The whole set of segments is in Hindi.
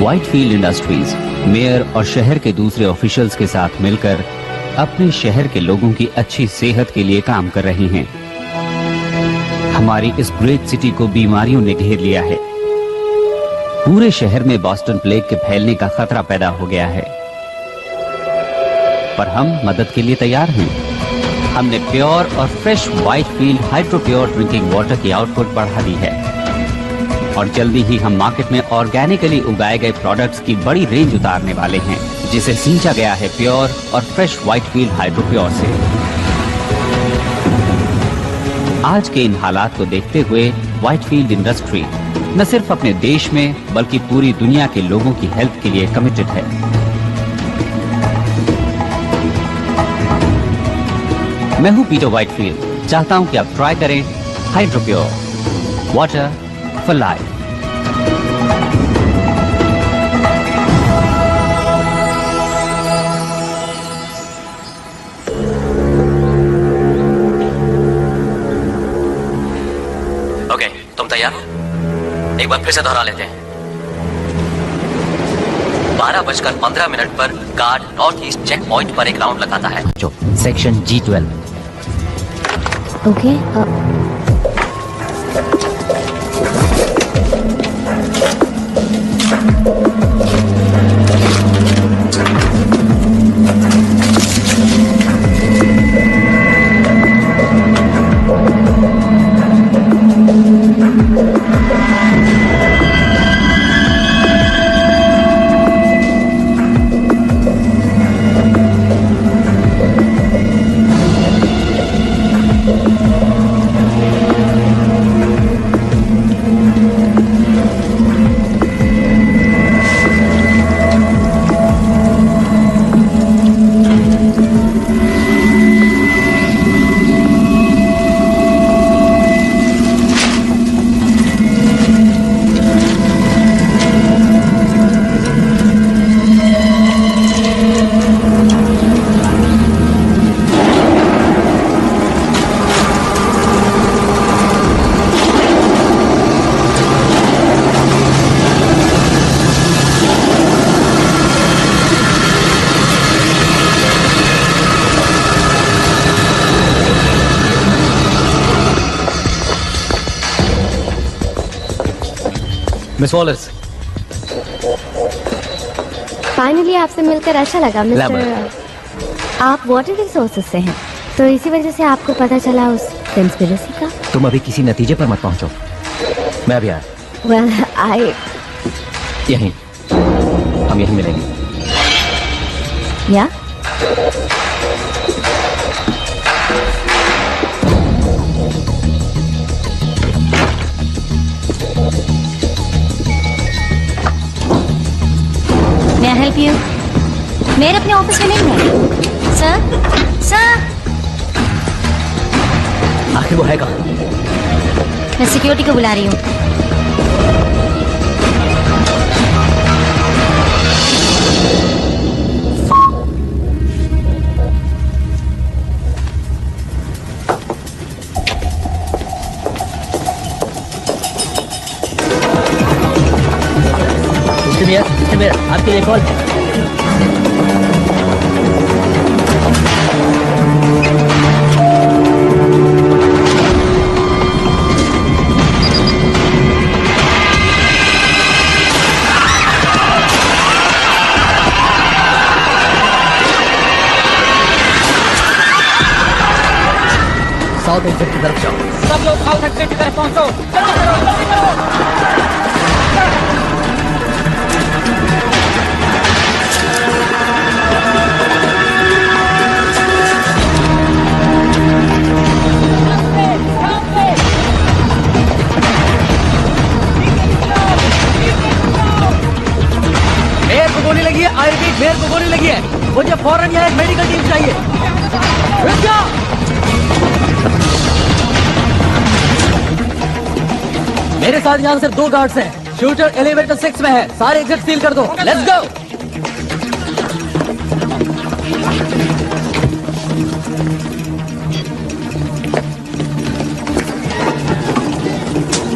व्हाइटफील्ड इंडस्ट्रीज मेयर और शहर के दूसरे ऑफिशियल्स के साथ मिलकर अपने शहर के लोगों की अच्छी सेहत के लिए काम कर रही हैं। हमारी इस ग्रेट सिटी को बीमारियों ने घेर लिया है। पूरे शहर में बॉस्टन प्लेग के फैलने का खतरा पैदा हो गया है, पर हम मदद के लिए तैयार हैं। हमने प्योर और fresh Whitefield hydro pure drinking water की आउटपुट बढ़ा दी है और जल्दी ही हम मार्केट में ऑर्गेनिकली उगाए गए प्रोडक्ट्स की बड़ी रेंज उतारने वाले हैं, जिसे सींचा गया है प्योर और फ्रेश व्हाइटफील्ड हाइड्रो प्योर से। आज के इन हालात को देखते हुए व्हाइटफील्ड इंडस्ट्री न सिर्फ अपने देश में बल्कि पूरी दुनिया के लोगों की हेल्थ के लिए कमिटेड है। मैं हूं पीटर व्हाइटफील्ड। चाहता हूं कि आप ट्राई करें hydro pure water for life. Okay, तुम तैयार हो? एक बार फिर से दोहरा लेते हैं। 12:15 पर guard north east check point पर एक राउंड लगाता है। जो section G12। Okay, miss Wallers, finally आपसे मिलकर अच्छा लगा मिस्टर। आप वाटर रिसोर्सेज से हैं, तो इसी वजह से आपको पता चला उस कंस्पिरेसी का। तुम अभी किसी नतीजे पर मत पहुंचो, मैं अभी आया। वेल, आई यहीं, हम यहीं मिलेंगे। या May I help you? मेरे अपने ऑफिस में नहीं है। सर, आखिर वो है कहाँ? मैं सिक्योरिटी को बुला रही हूँ। मिस्टर मेयर, आपके लिए कॉल है। साउथ एक्सिट की तरफ जाओ। सब लोग साउथ एक्सिट की तरफ पहुंचो। चलो चलो जल्दी करो। मेयर को गोली लगी है। आई रिपीट, मेयर को गोली लगी है। मुझे फौरन यहाँ एक मेडिकल टीम चाहिए। रुक जाओ। मेरे साथ यहाँ सिर्फ 2 गार्ड्स हैं। शूटर एलिवेटर 6 में है। सारे एग्जिट सील कर दो। Let's go.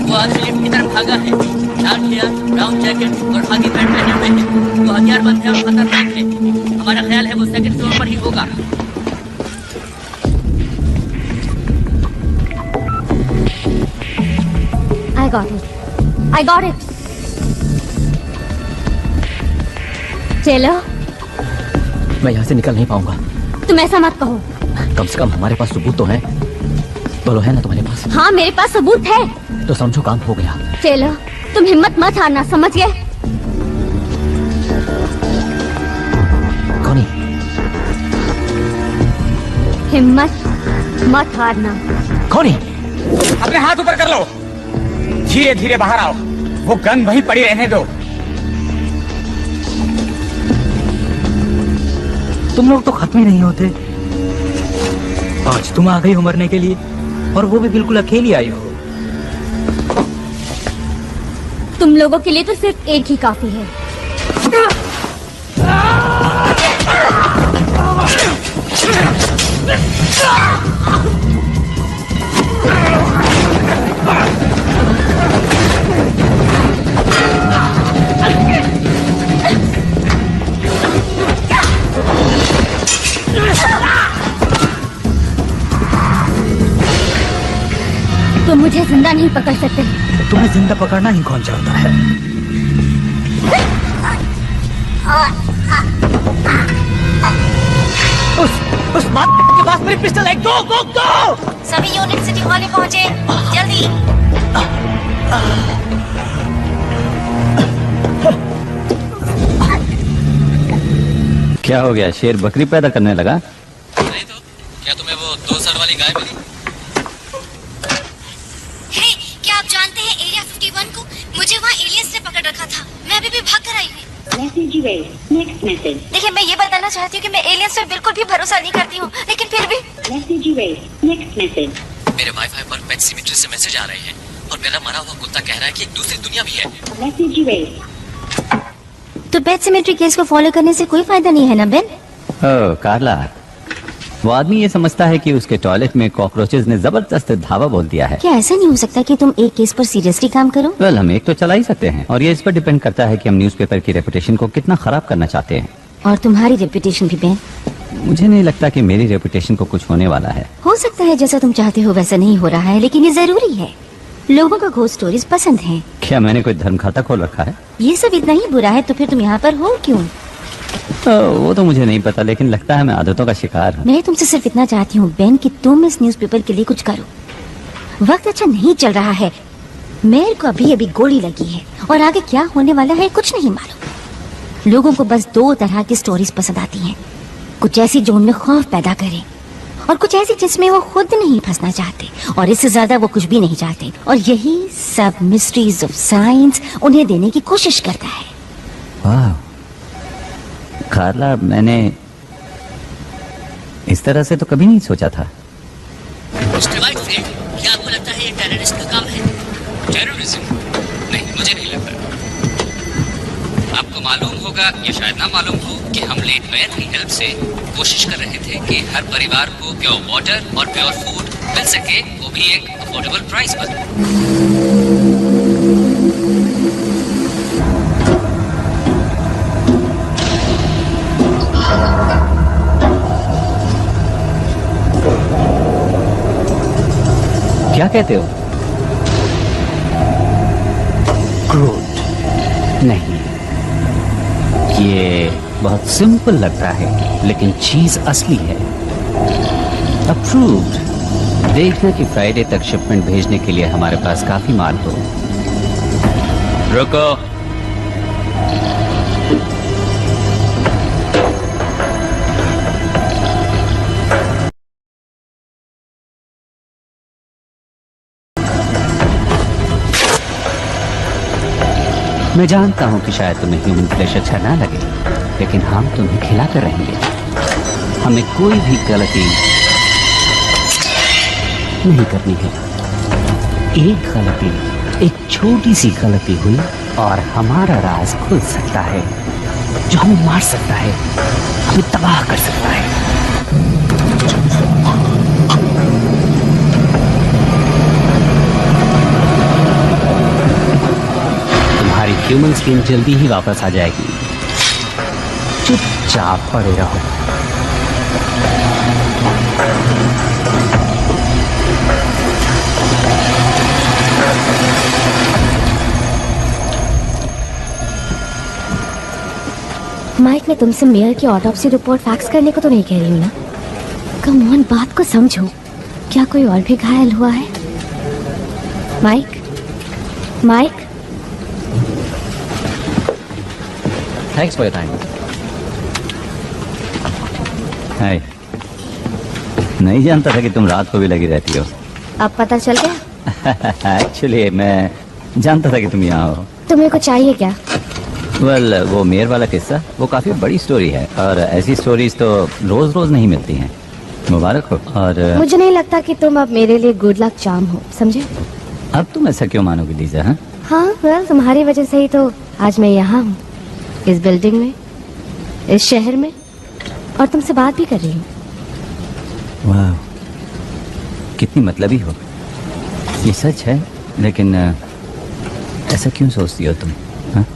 वो आदमी लिफ्ट की तरफ भागा है। डार्क हेयर, ब्राउन जैकेट और खाकी पैंट पहने हुए हैं। जो हथियारबंद है और खतरनाक है। हमारा ख्याल है वो सेकंड फ्लोर पर ही होगा। I got it. चलो। मैं यहाँ से निकल नहीं पाऊंगा। तुम ऐसा मत कहो। कम से कम हमारे पास सबूत तो है। बोलो, है ना तुम्हारे पास? हाँ, मेरे पास सबूत है। तो समझो काम हो गया। चलो, तुम हिम्मत मत हारना, समझ गए? कौन? हिम्मत मत हारना। कौन? अपने हाथ ऊपर कर लो। धीरे धीरे बाहर आओ। वो गन वहीं पड़ी रहने दो। तुम लोग तो खत्म ही नहीं होते। आज तुम आ गई हो मरने के लिए, और वो भी बिल्कुल अकेली आई हो। तुम लोगों के लिए तो सिर्फ एक ही काफी है। तुम मुझे जिंदा नहीं पकड़ सकते। तुम्हें जिंदा पकड़ना ही कौन चाहता है? उस बात के पास मेरी पिस्टल है। गो गो गो। सभी यूनिट सिटी हॉल में पहुंचे, जल्दी। क्या हो गया? शेर बकरी पैदा करने लगा? नहीं तो क्या तुम्हें वो 2 सर वाली गाय मिली? हे, क्या आप जानते हैं एरिया 51 को? मुझे वहाँ एलियंस ने पकड़ रखा था। मैं अभी भी भाग कर आई हूँ। देखिए, मैं ये बताना चाहती हूँ कि मैं एलियंस पर बिल्कुल भी भरोसा नहीं करती हूँ, लेकिन फिर भी मेरे वाईफाई पर पेट सिमेट्री से मैसेज आ रहे हैं और मेरा मरा हुआ कुत्ता कह रहा है कि एक दूसरी दुनिया भी है। तो पेट सिमेट्री केस को फॉलो करने से कोई फायदा नहीं है ना बेन? ओह कार्ला, वो आदमी ये समझता है कि उसके टॉयलेट में कॉकरोचेस ने जबरदस्त धावा बोल दिया है। क्या ऐसा नहीं हो सकता कि तुम एक केस पर सीरियसली काम करो? वेल, हम एक तो चला ही सकते हैं, और ये इस पर डिपेंड करता है कि हम न्यूज़पेपर की रेपुटेशन को कितना खराब करना चाहते हैं। और तुम्हारी रेपुटेशन भी बेन? मुझे नहीं लगता कि मेरी रेपुटेशन को कुछ होने वाला है। हो सकता है जैसा तुम चाहते हो वैसा नहीं हो रहा है, लेकिन ये जरूरी है। लोगों को घोस्ट स्टोरीज पसंद है। क्या मैंने कोई धर्म खाता खोल रखा है? ये सब इतना ही बुरा है तो फिर तुम यहाँ पर हो क्यों? वो तो मुझे नहीं पता, लेकिन लगता है मैं आदतों का शिकार हूँ। मैं तुमसे सिर्फ इतना चाहती हूँ बेन कि तुम इस न्यूज़पेपर के लिए कुछ करो। वक्त अच्छा नहीं चल रहा है। मेयर को अभी अभी गोली लगी है और आगे क्या होने वाला है कुछ नहीं मालूम। लोगों को बस 2 तरह की स्टोरीज पसंद आती हैं। कुछ ऐसी जो उनमें खौफ पैदा करे, और कुछ ऐसी जिसमें वो खुद नहीं फंसना चाहते, और इससे ज्यादा वो कुछ भी नहीं चाहते। और यही सब मिस्ट्रीज ऑफ साइंस उन्हें देने की कोशिश करता है। वाह कार्ला, मैंने इस तरह से तो कभी नहीं सोचा था। मिस्टर वाइटफील्ड, क्या आपको लगता है ये टेररिस्ट का काम है? टेररिज्म? नहीं, मुझे नहीं लगता। आपको मालूम होगा या शायद ना मालूम हो कि हम लेट मेयर की हेल्प से कोशिश कर रहे थे कि हर परिवार को प्योर वाटर और प्योर फूड मिल सके, वो भी एक अफोर्डेबल प्राइस पर। क्या कहते हो? क्रूड? नहीं, ये बहुत सिंपल लगता है, लेकिन चीज असली है। अप्रूव्ड। देखना कि फ्राइडे तक शिपमेंट भेजने के लिए हमारे पास काफी माल हो। रुको। मैं जानता हूं कि शायद तुम्हें ह्यूमन फ्लेश अच्छा ना लगे, लेकिन हम तुम्हें खिलाकर रहेंगे। हमें कोई भी गलती नहीं करनी है। एक गलती, एक छोटी सी गलती हुई और हमारा राज खुल सकता है, जो हमें मार सकता है, हमें तबाह कर सकता है। ह्यूमन स्किन जल्दी ही वापस आ जाएगी। चुपचाप पड़े रहो। माइक, मैं तुमसे मेयर की ऑटोप्सी रिपोर्ट फैक्स करने को तो नहीं कह रही हूँ ना। कम ऑन, बात को समझो। क्या कोई और भी घायल हुआ है? Mike, Mike. Thanks for your time. Hi. नहीं जानता था कि तुम रात को भी लगी रहती हो। अब पता चल गया? एक्चुअली मैं जानता था कि तुम यहाँ हो। तुम्हें कुछ चाहिए क्या? वेल, वो मेयर वाला किस्सा वो काफी बड़ी स्टोरी है और ऐसी स्टोरीज तो रोज रोज नहीं मिलती हैं। मुबारक हो। और मुझे नहीं लगता कि तुम अब मेरे लिए गुड लक चार्म हो, समझे? अब तुम ऐसा क्यों मानोगे लीजा? हाँ, हाँ, वेल, तुम्हारी वजह से ही तो आज मैं यहाँ हूँ, इस बिल्डिंग में, इस शहर में, और तुमसे बात भी कर रही हूँ। वाह, कितनी मतलबी हो। ये सच है, लेकिन ऐसा क्यों सोचती हो तुम? हाँ?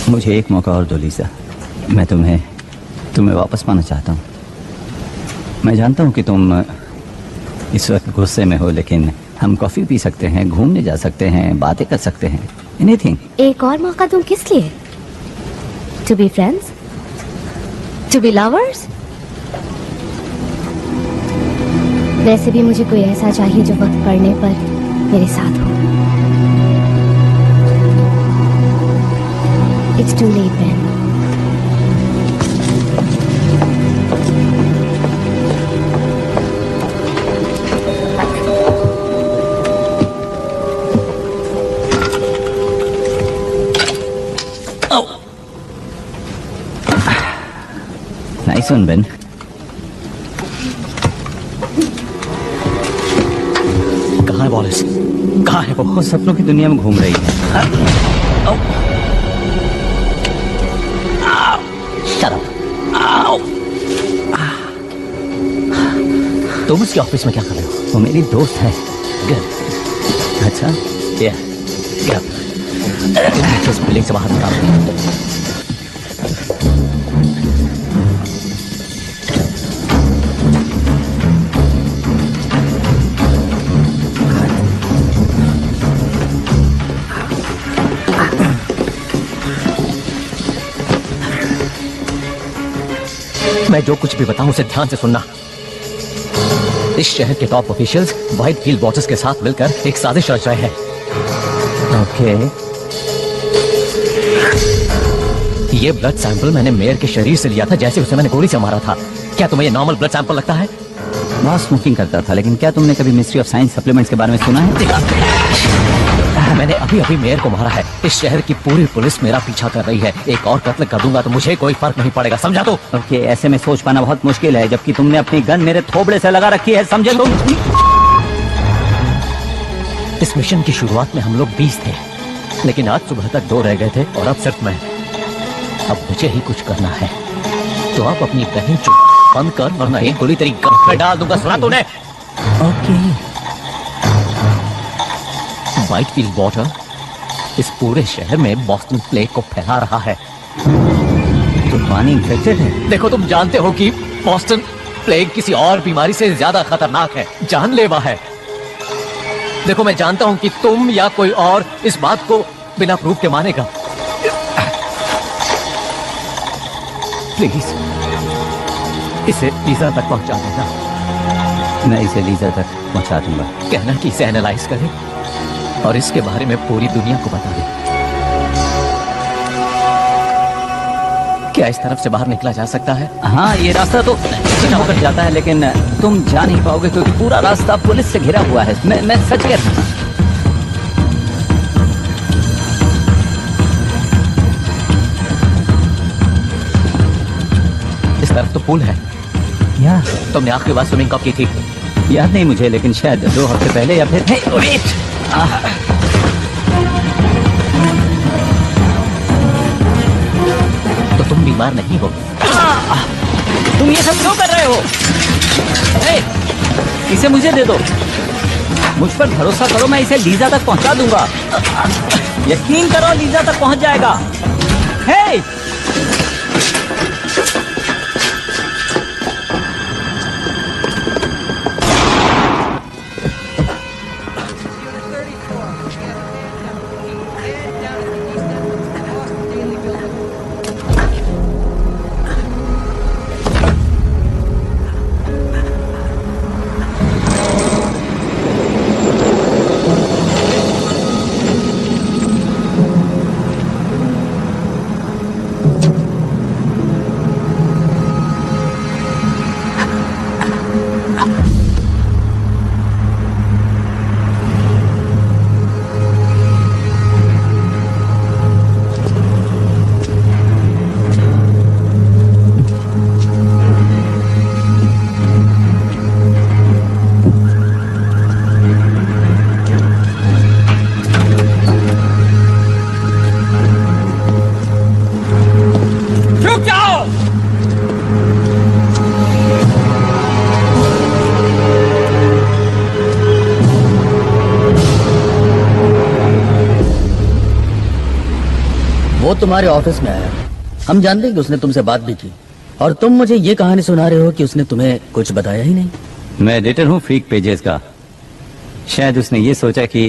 मुझे एक मौका और दो लीजा। मैं तुम्हें वापस पाना चाहता हूँ। मैं जानता हूँ कि तुम इस वक्त गुस्से में हो, लेकिन हम कॉफी पी सकते हैं, घूमने जा सकते हैं, बातें कर सकते हैं, एनीथिंग। एक और मौका दूं किस लिए? To be friends, to be lovers. वैसे भी मुझे कोई ऐसा चाहिए जो वक्त पड़ने पर मेरे साथ हो। It's too late Ben. Nice one Ben. कहाँ है वॉलिस? कहाँ है वो सपनों की दुनिया में घूम रही है। Shut up. तुम उसके ऑफिस में क्या कर रहे हो? वो मेरी दोस्त है। Good. अच्छा, Yeah. Get up. तुम इस बिल्डिंग से बाहर निकालो। मैं जो कुछ भी बताऊं उसे ध्यान से सुनना। इस शहर के टॉप ऑफिशियल्स व्हाइटफील्ड वॉचर्स के साथ मिलकर एक साजिश रच रहे हैं। ओके। ये ब्लड सैंपल मैंने मेयर के शरीर से लिया था जैसे उसे मैंने गोली से मारा था। क्या तुम्हें ये नॉर्मल ब्लड सैंपल लगता है? बहुत स्मोकिंग करता था, लेकिन क्या तुमने कभी मिस्ट्री ऑफ साइंस सप्लीमेंट्स के बारे में सुना है? मैंने अभी अभी मेयर को मारा है। इस शहर की पूरी पुलिस मेरा पीछा कर रही है। एक और कत्ल कर दूंगा तो मुझे कोई फर्क नहीं पड़ेगा, समझा? तो ओके, ऐसे में सोच पाना बहुत मुश्किल है, जबकि तुमने अपनी गन मेरे थोबड़े से लगा रखी है, समझे तुम? इस मिशन की शुरुआत में हम लोग 20 थे, लेकिन आज सुबह तक 2 रह गए थे और अब सिर्फ मैं। अब मुझे ही कुछ करना है, तो आप अपनी बहन चुप बंद कर, वरना एक गोली तेरी गन में डाल दूंगा। सुना तूने? ओके। व्हाइटफील्ड वाटर इस पूरे शहर में बॉस्टन प्लेग को फैला रहा है। तो पानी इन्फेक्टेड है? देखो, तुम जानते हो कि बॉस्टन प्लेग किसी और बीमारी से ज्यादा खतरनाक है, जानलेवा है। देखो, मैं जानता हूं कि तुम या कोई और इस बात को बिना प्रूफ के मानेगा। प्लीज इसे लीजा तक पहुंचा देना। मैं इसे लीजा तक पहुंचा दूंगा। कहना कि इसे एनालाइज करे और इसके बारे में पूरी दुनिया को बता दे। क्या इस तरफ से बाहर निकला जा सकता है? हाँ, ये रास्ता तो होकर जाता है, लेकिन तुम जा नहीं पाओगे क्योंकि पूरा रास्ता पुलिस से घिरा हुआ है। मैं सच कह रहा हूँ। इस तरफ तो पुल है। यार, तुमने आखिरी बार स्विमिंग कब की थी? याद नहीं मुझे, लेकिन शायद 2 हफ्ते पहले या फिर तो तुम बीमार नहीं हो? तुम ये सब क्यों कर रहे हो? इसे मुझे दे दो। मुझ पर भरोसा करो, मैं इसे लीजा तक पहुंचा दूंगा। यकीन करो, लीजा तक पहुंच जाएगा। हे! वो तुम्हारे ऑफिस में आया, हम जानते हैं कि उसने तुमसे बात भी की, और तुम मुझे ये कहानी सुना रहे हो कि उसने तुम्हें कुछ बताया ही नहीं। मैं एडिटर हूँ फ्रीक पेजेस का। शायद उसने ये सोचा कि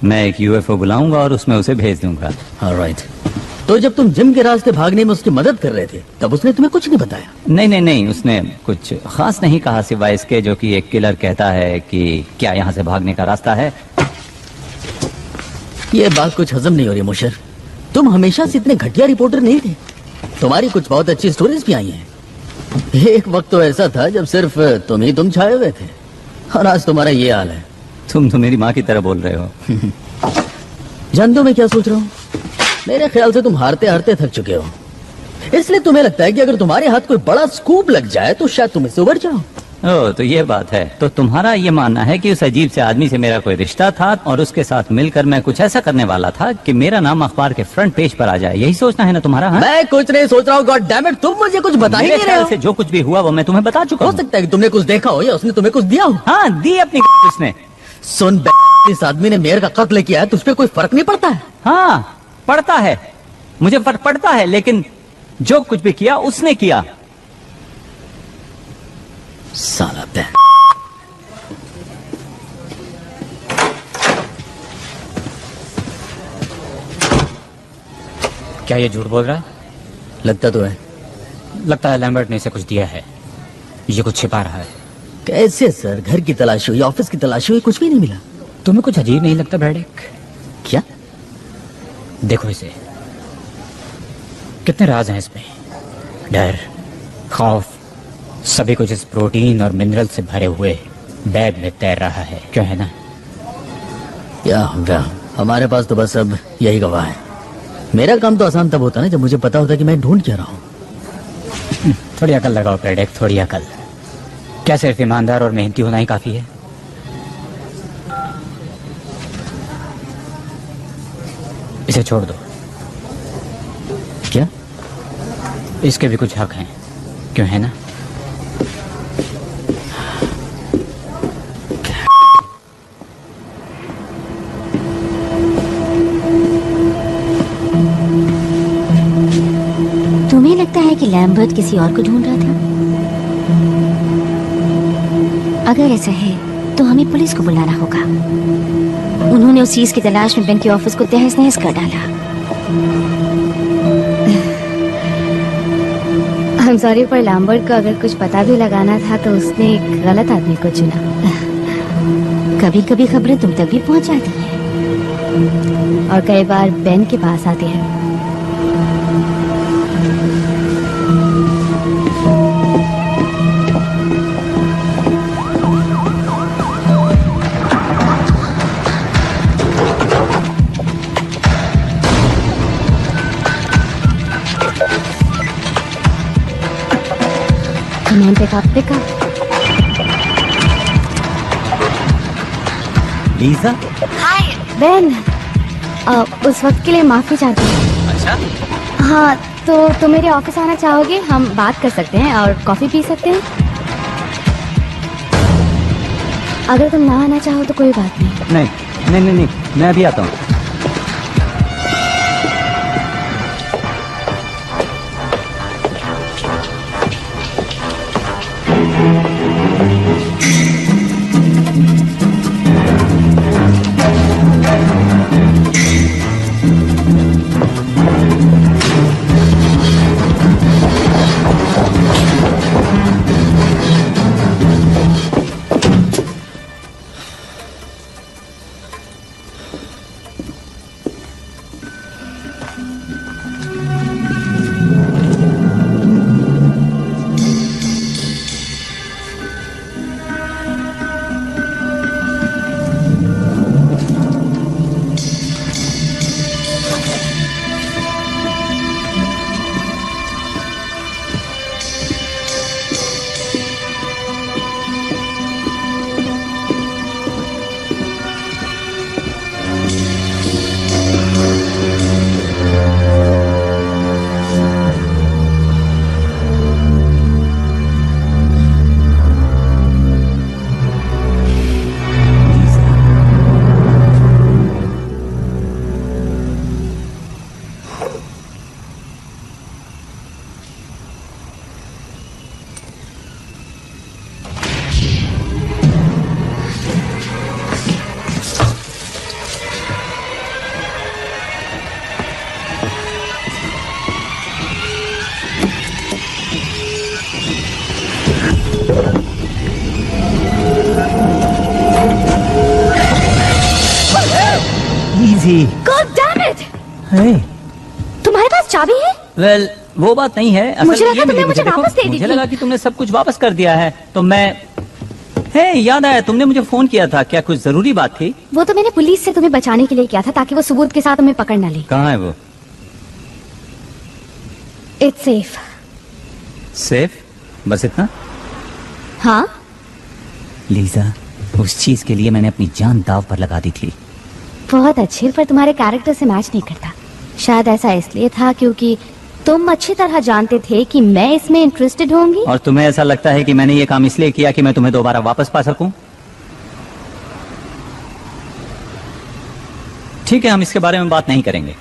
मैं एक यूएफओ बुलाऊंगा और उसमें उसे भेज दूंगा। ऑलराइट। तो जब तुम जिम के रास्ते भागने में उसकी मदद कर रहे थे, तब उसने तुम्हें कुछ नहीं बताया? नहीं, उसने कुछ खास नहीं कहा सिवाय इसके जो कि एक किलर कहता है कि क्या यहाँ से भागने का रास्ता है। ये बात कुछ हजम नहीं हो रही मुशर। तुम हमेशा से इतने घटिया रिपोर्टर नहीं थे। तुम्हारी कुछ बहुत अच्छी स्टोरीज भी आई हैं। एक वक्त तो ऐसा था जब सिर्फ तुम छाए हुए थे, और आज तुम्हारा ये हाल है। तुम तो मेरी माँ की तरह बोल रहे हो। जानते हो मैं क्या सोच रहा हूँ? मेरे ख्याल से तुम हारते हारते थक चुके हो, इसलिए तुम्हें लगता है कि अगर तुम्हारे हाथ कोई बड़ा स्कूप लग जाए तो शायद तुम इससे उबर जाओ। ओह, तो ये बात है। तो तुम्हारा ये मानना है कि उस अजीब से आदमी से मेरा कोई रिश्ता था और उसके साथ मिलकर मैं कुछ ऐसा करने वाला था कि मेरा नाम अखबार के फ्रंट पेज पर आ जाए। यही सोचना है ना तुम्हारा? हाँ? मैं कुछ नहीं सोच रहा हूँ। गॉड डैम इट, तुम मुझे कुछ बता ही नहीं रहे हो। से जो कुछ भी हुआ वो मैं तुम्हें बता चुका हूँ। हो सकता है कि तुमने कुछ देखा हो या उसने तुम्हें कुछ दिया हो। हाँ, दी अपनी उसने। सुन, इस आदमी ने मेयर का कत्ल किया है, तुझ पे कोई फर्क नहीं पड़ता है? हाँ, पड़ता है, मुझे फर्क पड़ता है, लेकिन जो कुछ भी किया उसने किया। साला बैन। क्या ये झूठ बोल रहा है? लगता तो है। लगता है लैम्बर्ट ने इसे कुछ दिया है, ये कुछ छिपा रहा है। कैसे सर? घर की तलाशी हुई, ऑफिस की तलाशी हुई, कुछ भी नहीं मिला। तुम्हें कुछ अजीब नहीं लगता ब्रैडिक? क्या? देखो इसे, कितने राज हैं इसमें। डर, खौफ, सभी कुछ इस प्रोटीन और मिनरल से भरे हुए बैग में तैर रहा है। क्यों है ना? क्या होगा? हमारे पास तो बस अब यही गवाह है। मेरा काम तो आसान तब होता ना जब मुझे पता होता कि मैं ढूंढ क्या रहा हूँ। थोड़ी अकल लगाओ ब्रैडिक, थोड़ी अकल। क्या सिर्फ ईमानदार और मेहनती होना ही काफी है? इसे छोड़ दो। क्या? इसके भी कुछ हक हैं, क्यों है ना? तुम्हें लगता है कि लैम्बर्ट किसी और को ढूंढ रहा था? अगर ऐसा है तो हमें पुलिस को बुलाना होगा। उन्होंने उस चीज की तलाश में बेन के ऑफिस को तहस नहस कर डाला। I'm sorry, पर लैम्बर्ट को अगर कुछ पता भी लगाना था तो उसने एक गलत आदमी को चुना। कभी कभी खबरें तुम तक भी पहुंच जाती हैं, और कई बार बेन के पास आती है। Come on, pick up. Lisa? Hi Ben, उस वक्त के लिए माफी चाहती हूँ। अच्छा? हाँ, तो मेरे ऑफिस आना चाहोगे? हम बात कर सकते हैं और कॉफी पी सकते हैं। अगर तुम ना आना चाहो तो कोई बात नहीं। नहीं नहीं नहीं नहीं, मैं अभी आता हूँ। God damn it! Hey. तुम्हारे पास चाबी है? Well, वो बात नहीं है। असल मुझे ये लगा तुमने मिली मुझे देखो, वापस दे दी मुझे थी। लगा कि तुमने सब कुछ वापस कर दिया है, तो मैं याद आया, तुमने मुझे फोन किया था, क्या कुछ जरूरी बात थी? वो तो मैंने पुलिस से तुम्हें बचाने के लिए किया था, ताकि वो सबूत के साथ तुम्हें पकड़ न ले। कहाँ है वो? It's safe. सेफ? बस इतना? हाँ? लीजा, उस चीज के लिए मैंने अपनी जान दाव पर लगा दी थी। बहुत अच्छे, पर तुम्हारे कैरेक्टर से मैच नहीं करता। शायद ऐसा इसलिए था क्योंकि तुम अच्छी तरह जानते थे कि मैं इसमें इंटरेस्टेड होंगी। और तुम्हें ऐसा लगता है कि मैंने ये काम इसलिए किया कि मैं तुम्हें दोबारा वापस पा सकूं? ठीक है, हम इसके बारे में बात नहीं करेंगे।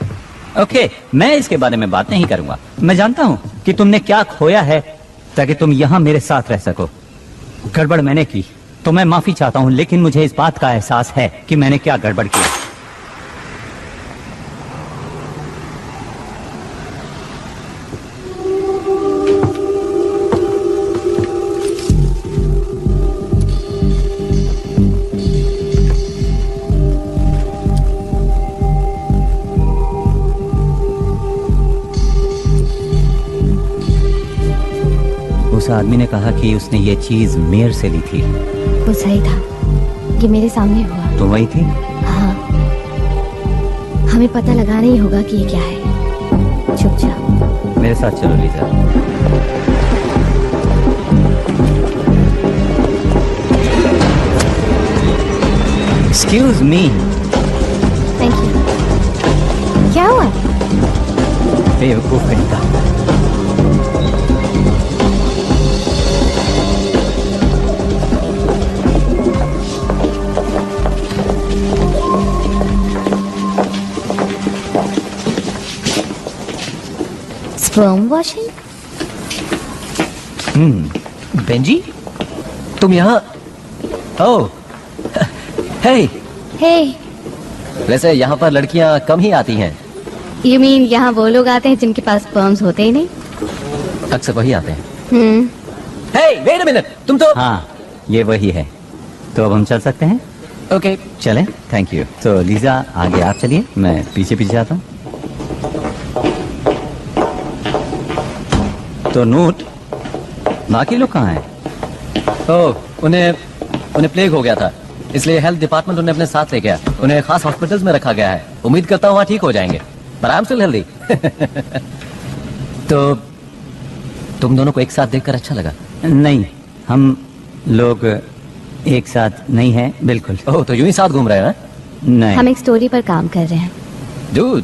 ओके, मैं इसके बारे में बात नहीं करूंगा। मैं जानता हूं कि तुमने क्या खोया है ताकि तुम यहां मेरे साथ रह सको। गड़बड़ मैंने की तो मैं माफी चाहता हूं, लेकिन मुझे इस बात का एहसास है कि मैंने क्या गड़बड़ किया। उस आदमी ने कहा कि उसने ये चीज मेयर से ली थी। वो सही था, ये मेरे सामने हुआ। तुम वही थी? हाँ, हमें पता लगाना ही होगा कि ये क्या है। चुप जाओ। मेरे साथ चलो Lisa. Excuse me. Thank you. क्या हुआ? बेवकूफ कहीं का। Sperm washing? बेंजी, तुम यहाँ? ओह, हे। हे, वैसे यहाँ पर लड़कियाँ कम ही आती हैं। यू मीन यहाँ वो लोग आते हैं जिनके पास स्पर्म्स होते ही नहीं? अक्सर वही आते हैं। हम्म। हे, वेट अ मिनट, तुम तो। हाँ, ये वही है। तो अब हम चल सकते हैं? ओके, चलें। Thank you. तो लीजा, आगे आप चलिए, मैं पीछे पीछे जाता हूँ। तो नोट, बाकी लोग कहाँ हैं? ओह, उन्हें प्लेग हो गया था, इसलिए हेल्थ डिपार्टमेंट उन्हें अपने साथ ले गया। उन्हें खास हॉस्पिटल्स में रखा गया है। उम्मीद करता हूँ वहाँ ठीक हो जाएंगे। पर आई एम स्टिल हेल्दी। तो तुम दोनों को एक साथ देखकर अच्छा लगा? नहीं, हम लोग एक साथ नहीं हैं, बिल्कुल। ओह, तो यूं ही साथ घूम रहे हैं? नहीं। हम एक स्टोरी पर काम कर रहे हैं। डूड,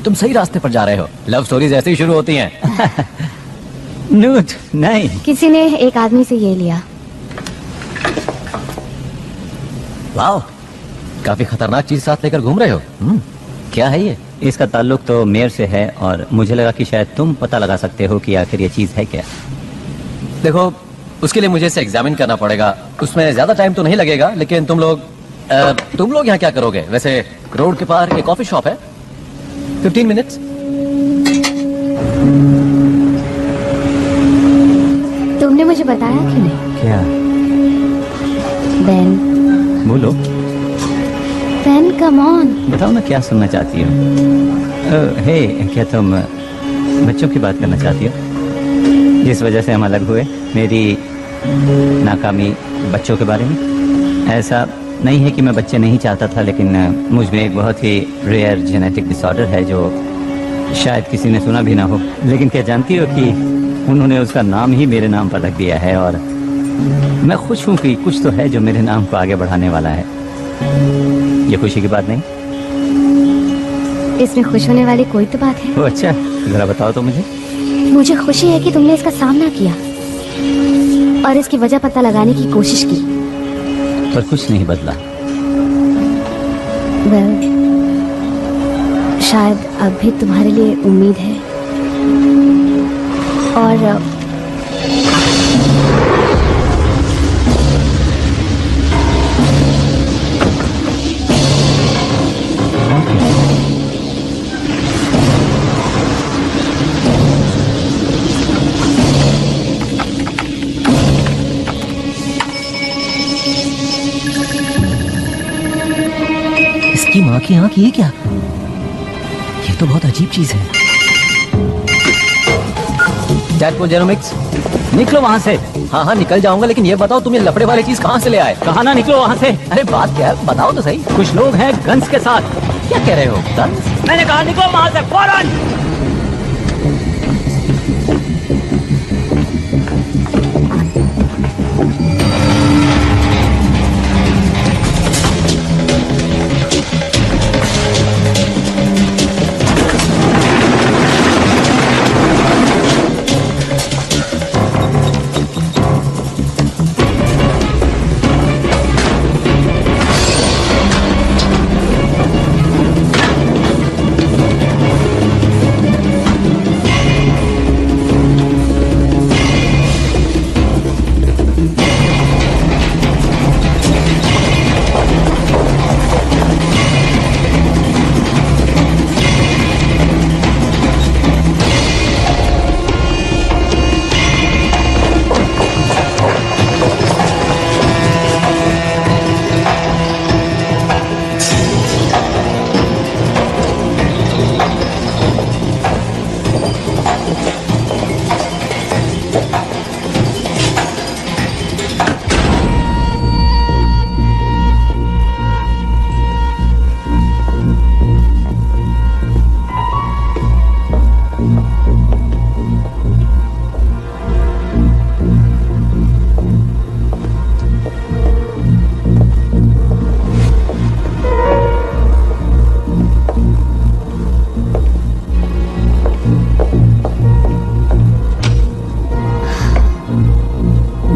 तुम सही रास्ते पर जा रहे हो। लव स्टोरीज ऐसे ही शुरू होती हैं। नूट, नहीं। किसी ने एक आदमी से ये लिया। वाह, काफी खतरनाक चीज साथ लेकर घूम रहे हो। क्या है ये? इसका ताल्लुक तो मेयर से है और मुझे लगा कि शायद तुम पता लगा सकते हो कि आखिर ये चीज है क्या। देखो, उसके लिए मुझे इसे एग्जामिन करना पड़ेगा। उसमें ज्यादा टाइम तो नहीं लगेगा, लेकिन तुम लोग यहाँ क्या करोगे? वैसे रोड के पार एक कॉफी शॉप है, 15 मिनट्स। तुमने मुझे बताया कि नहीं? क्या? बेन, बोलो। Ben come on. बताओ ना, क्या सुनना चाहती हो? हे, क्या तुम बच्चों की बात करना चाहती हो जिस वजह से हम अलग हुए? मेरी नाकामी बच्चों के बारे में? ऐसा नहीं है कि मैं बच्चे नहीं चाहता था, लेकिन मुझ में एक बहुत ही रेयर जेनेटिक डिसऑर्डर है जो शायद किसी ने सुना भी ना हो। लेकिन क्या जानती हो कि उन्होंने उसका नाम ही मेरे नाम पर रख दिया है और मैं खुश हूँ कि कुछ तो है जो मेरे नाम को आगे बढ़ाने वाला है। ये खुशी की बात नहीं? इसमें खुश होने वाली कोई तो बात है। ओ अच्छा, जरा बताओ तो मुझे। मुझे खुशी है कि तुमने इसका सामना किया और इसकी वजह पता लगाने की कोशिश की। पर कुछ नहीं बदला। वेल, शायद अब भी तुम्हारे लिए उम्मीद है और इसकी माँ की आंख, ये क्या? ये तो बहुत अजीब चीज है। टैडपोल जेनोमिक्स, निकलो वहाँ से। हाँ हाँ निकल जाऊंगा, लेकिन ये बताओ तुम ये लफड़े वाली चीज कहाँ से ले आए? कहा ना निकलो वहाँ से। अरे बात क्या है, बताओ तो सही। कुछ लोग हैं गन्स के साथ। क्या कह रहे हो? गन्स? मैंने कहा निकलो वहाँ से फौरन।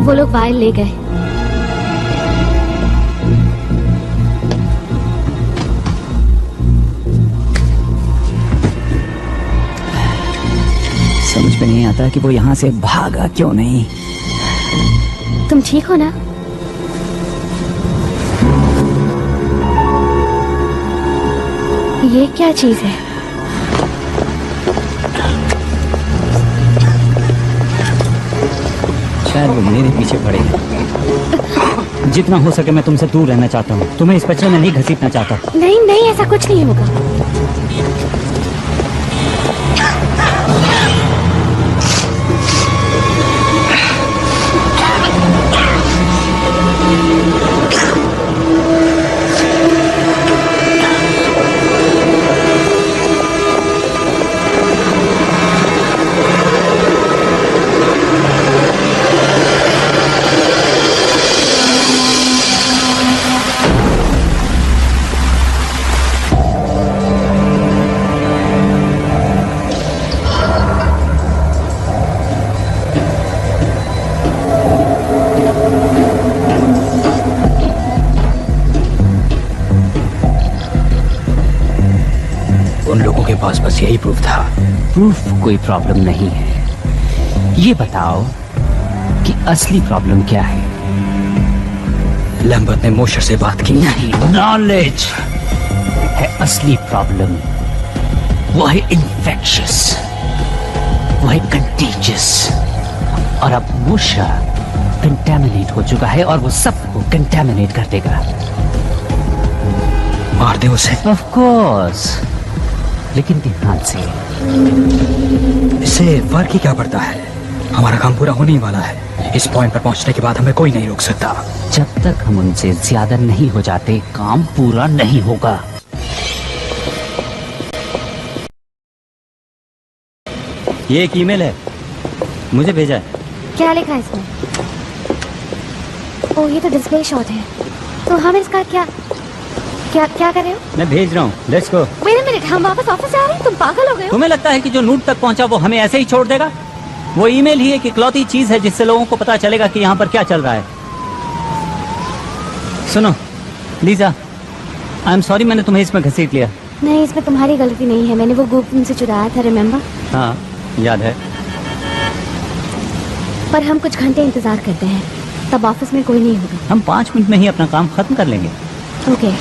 वो लोग वायल ले गए। समझ में नहीं आता कि वो यहाँ से भागा क्यों नहीं। तुम ठीक हो ना? ये क्या चीज है? शायद वो मेरे पीछे पड़े हैं। जितना हो सके मैं तुमसे दूर रहना चाहता हूँ। तुम्हें इस पचड़े में नहीं घसीटना चाहता। नहीं नहीं, ऐसा कुछ नहीं होगा। उन लोगों के पास बस यही प्रूफ था। प्रूफ कोई प्रॉब्लम नहीं है, ये बताओ कि असली प्रॉब्लम क्या है। लैम्बर्ट ने मोशर से बात की। नहीं, नॉलेज है असली प्रॉब्लम। वो है इन्फेक्शियस, वो है कंटेजियस। और अब मोशा कंटेमिनेट हो चुका है और वो सबको कंटेमिनेट कर देगा। मार दे उसे। ऑफ कोर्स, लेकिन ध्यान से। इससे फर्क ही क्या पड़ता है? हमारा काम पूरा होने ही वाला है। इस पॉइंट पर पहुंचने के बाद हमें कोई नहीं रोक सकता। जब तक हम उनसे ज्यादा नहीं हो जाते, काम पूरा नहीं होगा। ये एक ईमेल है, मुझे भेजा है। क्या लिखा है इसमें? ओह, ये तो डिस्प्ले शॉट है। तो हम इसका क्या क्या क्या कर रहे हो? मैं भेज रहा हूँ, let's go. Wait a minute, हम वापस ऑफिस आ रहे हैं? तुम पागल हो गए हो? तुम्हें लगता है कि जो नूट तक पहुंचा वो हमें ऐसे ही छोड़ देगा? वो ईमेल ही एक इकलौती चीज है जिससे लोगों को पता चलेगा कि यहाँ पर क्या चल रहा है। सुनो लीजा, आई एम सॉरी मैंने तुम्हें इसमें घसीट लिया। नहीं, इसमें तुम्हारी गलती नहीं है। मैंने वो गुप्त उनसे चुराया था, रिमेम्बर? हाँ याद है। पर हम कुछ घंटे इंतजार करते हैं, तब ऑफिस में कोई नहीं होगा। हम 5 मिनट में ही अपना काम खत्म कर लेंगे। ओके।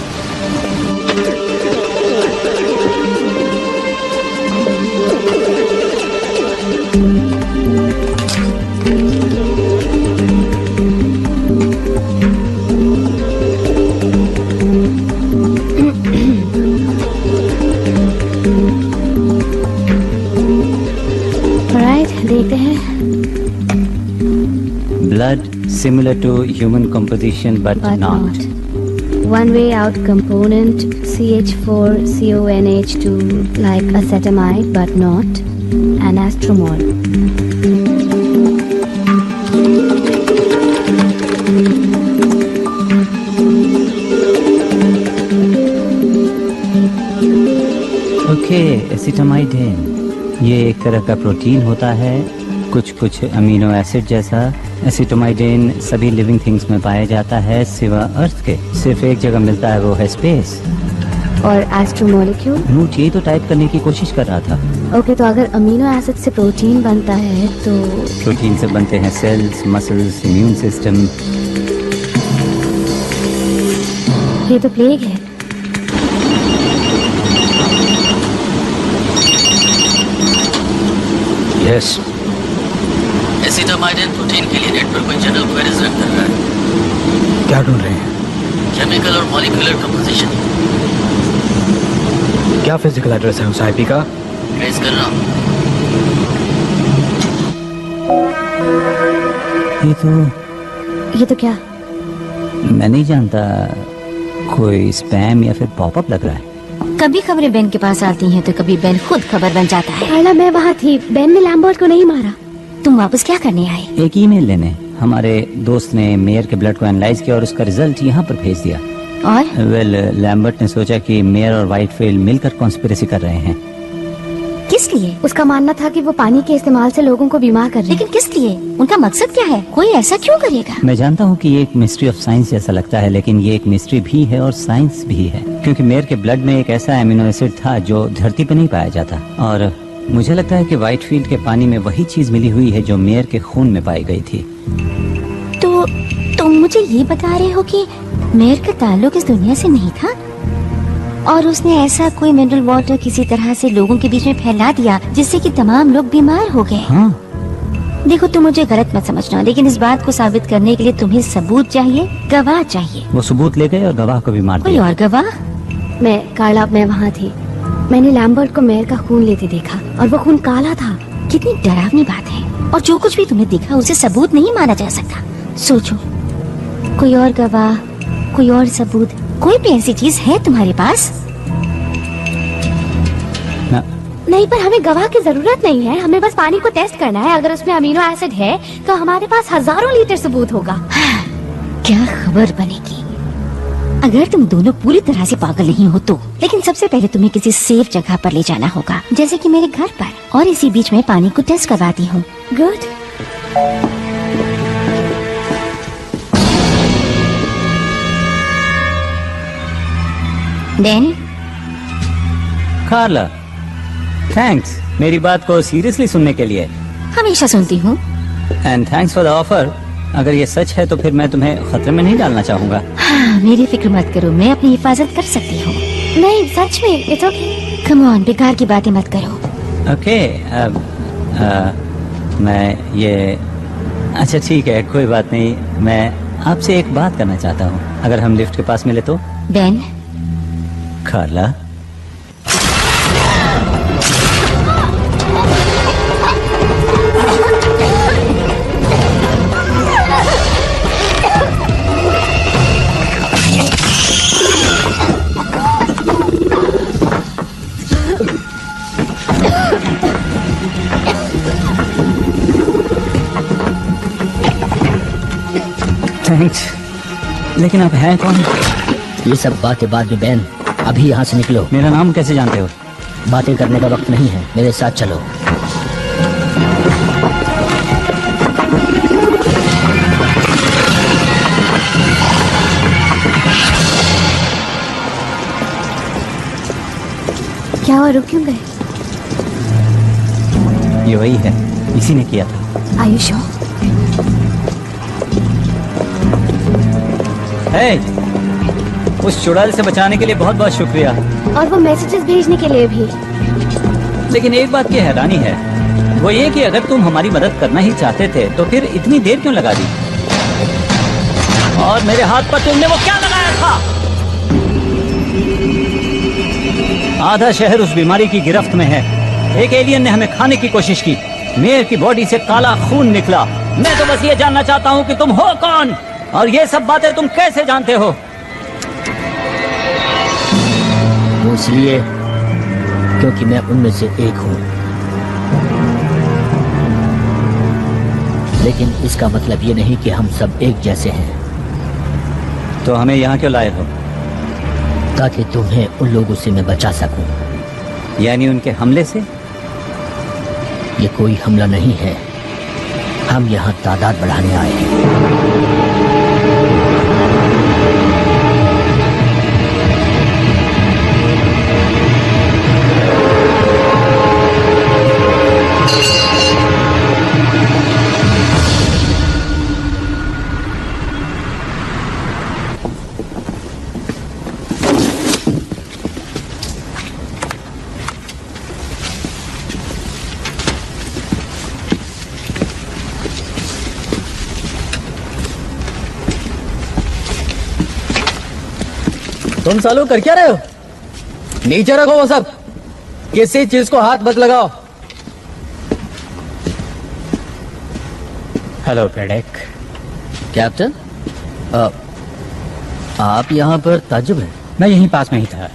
देखते हैं। Blood similar to human composition but not. One way out component CH4CONH2 like acetamide but not anastromol. Okay, acetamide ये एक तरह का प्रोटीन होता है, कुछ अमीनो एसिड जैसा। एसिटोमाइडेन सभी लिविंग थिंग्स में पाया जाता है सिवा अर्थ के। सिर्फ एक जगह मिलता है, वो है स्पेस। और एस्ट्रोमोलिक्यूल? नूट यही तो टाइप करने की कोशिश कर रहा था। ओके, तो अगर अमीनो एसिड से प्रोटीन बनता है तो प्रोटीन से बनते हैं सेल्स, मसल्स, इम्यून सिस्टम। ये तो प्लेग है। यस। एसिटामाइड प्रोटीन के लिए नेट पर कोई जनरल क्वेरीज रन कर रहा है। क्या ढूंढ रहे हैं? केमिकल और मॉलिक्यूलर कंपोजिशन। क्या फिजिकल एड्रेस है उस आईपी का? ट्रेस कर रहा हूँ। ये तो क्या? मैं नहीं जानता, कोई स्पैम या फिर पॉपअप लग रहा है। कभी खबरें बेन के पास आती हैं तो कभी बेन खुद खबर बन जाता है। कार्ला, मैं वहाँ थी। बेन ने लैम्बर्ट को नहीं मारा। तुम वापस क्या करने आए? एक ईमेल लेने। हमारे दोस्त ने मेयर के ब्लड को एनालाइज किया और उसका रिजल्ट यहाँ पर भेज दिया। और लैम्बर्ट ने सोचा कि मेयर और व्हाइटफील्ड मिलकर कॉन्स्पिरेसी कर रहे हैं। किस लिए? उसका मानना था कि वो पानी के इस्तेमाल से लोगों को बीमार कर रहे हैं। लेकिन किस लिए? उनका मकसद क्या है? कोई ऐसा क्यों करेगा? मैं जानता हूँ कि ये एक मिस्ट्री ऑफ साइंस जैसा लगता है, लेकिन ये एक मिस्ट्री भी है और साइंस भी है। क्योंकि मेयर के ब्लड में एक ऐसा एमिनो एसिड था जो धरती पे नहीं पाया जाता, और मुझे लगता है कि व्हाइटफील्ड के पानी में वही चीज मिली हुई है जो मेयर के खून में पाई गई थी। तो तुम मुझे ये बता रहे हो कि मेयर का ताल्लुक इस दुनिया से नहीं था और उसने ऐसा कोई मिनरल वाटर किसी तरह से लोगों के बीच में फैला दिया जिससे कि तमाम लोग बीमार हो गए। हाँ। देखो, तुम मुझे गलत मत समझना, लेकिन इस बात को साबित करने के लिए तुम्हें सबूत चाहिए, गवाह चाहिए। वो सबूत ले गए और गवाह को भी मार कोई दिया। और गवाह? मैं वहाँ थी। मैंने लैम्बर्ट को मेयर का खून लेते देखा और वो खून काला था। कितनी डरावनी बात है। और जो कुछ भी तुमने देखा उसे सबूत नहीं माना जा सकता। सोचो, कोई और गवाह, कोई और सबूत, कोई भी ऐसी चीज है तुम्हारे पास? नहीं, पर हमें गवाह की जरूरत नहीं है। हमें बस पानी को टेस्ट करना है। अगर उसमें अमीनो एसिड है तो हमारे पास हजारों लीटर सबूत होगा। क्या खबर बनेगी अगर तुम दोनों पूरी तरह से पागल नहीं हो तो। लेकिन सबसे पहले तुम्हें किसी सेफ जगह पर ले जाना होगा, जैसे कि मेरे घर पर, और इसी बीच में पानी को टेस्ट करवाती हूँ। गुड। डैनी, कार्ला, थैंक्स मेरी बात को सीरियसली सुनने के लिए। हमेशा सुनती हूँ। And thanks for the offer. अगर ये सच है तो फिर मैं तुम्हें खतरे में नहीं डालना चाहूंगा। हाँ, मेरी फिक्र मत करो, मैं अपनी हिफाजत कर सकती हूँ। नहीं सच में, इट्स ओके। कम ऑन, बेकार की बातें मत करो। ओके मैं ये अच्छा ठीक है, कोई बात नहीं। मैं आपसे एक बात करना चाहता हूँ, अगर हम लिफ्ट के पास मिले तो। बेन, खाला थैंक्स। लेकिन आप हैं कौन? ये सब बातें बाद में बैन, अभी यहाँ से निकलो। मेरा नाम कैसे जानते हो? बातें करने का वक्त नहीं है, मेरे साथ चलो। क्या हुआ, रुक क्यों गए? ये वही है, इसी ने किया था। Are you sure? Hey, उस चुड़ैल से बचाने के लिए बहुत बहुत शुक्रिया। और वो मैसेजेस भेजने के लिए भी। लेकिन एक बात की हैरानी है, वो ये कि अगर तुम हमारी मदद करना ही चाहते थे तो फिर इतनी देर क्यों लगा दी? और मेरे हाथ पर तुमने वो क्या लगाया था? आधा शहर उस बीमारी की गिरफ्त में है। एक एलियन ने हमें खाने की कोशिश की। मेयर की बॉडी से काला खून निकला। मैं तो बस ये जानना चाहता हूँ कि तुम हो कौन और ये सब बातें तुम कैसे जानते हो? वो इसलिए क्योंकि मैं उनमें से एक हूँ। लेकिन इसका मतलब ये नहीं कि हम सब एक जैसे हैं। तो हमें यहाँ क्यों लाए हो? ताकि तुम्हें उन लोगों से मैं बचा सकूं। यानी उनके हमले से? ये कोई हमला नहीं है, हम यहाँ तादाद बढ़ाने आए हैं। तुम सालों कर क्या रहे हो? नीचे रखो वो सब, किसी चीज को हाथ मत लगाओ। हेलो प्रेडेक। कैप्टन, आप यहाँ पर ताज्जुब हैं? मैं यहीं पास में ही था,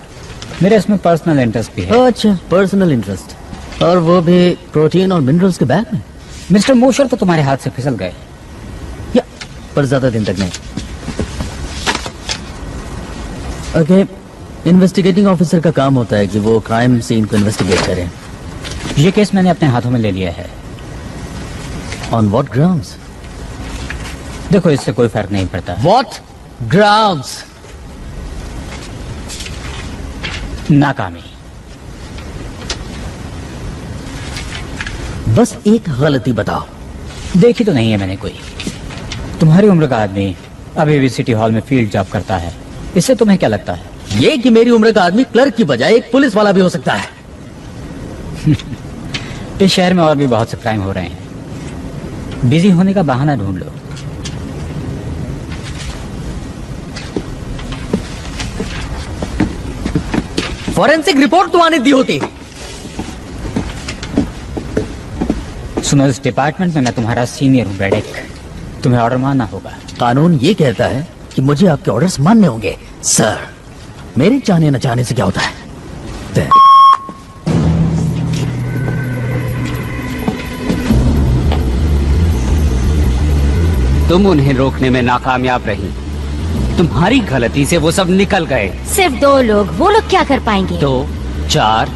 मेरे इसमें पर्सनल इंटरेस्ट भी है। अच्छा, पर्सनल इंटरेस्ट, और वो भी प्रोटीन और मिनरल्स के बैग में। मिस्टर मोशर तो तुम्हारे हाथ से फिसल गए। या पर ज्यादा दिन तक नहीं। ओके, इन्वेस्टिगेटिंग ऑफिसर का काम होता है कि वो क्राइम सीन को इन्वेस्टिगेट करें। ये केस मैंने अपने हाथों में ले लिया है। On what grounds? देखो, इससे कोई फर्क नहीं पड़ता। What grounds? नाकामी। बस एक गलती बताओ। देखी तो नहीं है मैंने कोई। तुम्हारी उम्र का आदमी अभी भी सिटी हॉल में फील्ड जॉब करता है, इससे तुम्हें क्या लगता है? ये कि मेरी उम्र का आदमी क्लर्क की बजाय एक पुलिस वाला भी हो सकता है। इस शहर में और भी बहुत से क्राइम हो रहे हैं, बिजी होने का बहाना ढूंढ लो। फॉरेंसिक रिपोर्ट तो आने दी होती। सुनो, इस डिपार्टमेंट में मैं तुम्हारा सीनियर हूँ ब्रेडेक, तुम्हें ऑर्डर मानना होगा। कानून ये कहता है कि मुझे आपके ऑर्डर्स मानने होंगे। सर, मेरे चाहने न चाहने से क्या होता है? तुम उन्हें रोकने में नाकामयाब रही। तुम्हारी गलती से वो सब निकल गए। सिर्फ 2 लोग, वो लोग क्या कर पाएंगे? 2, 4,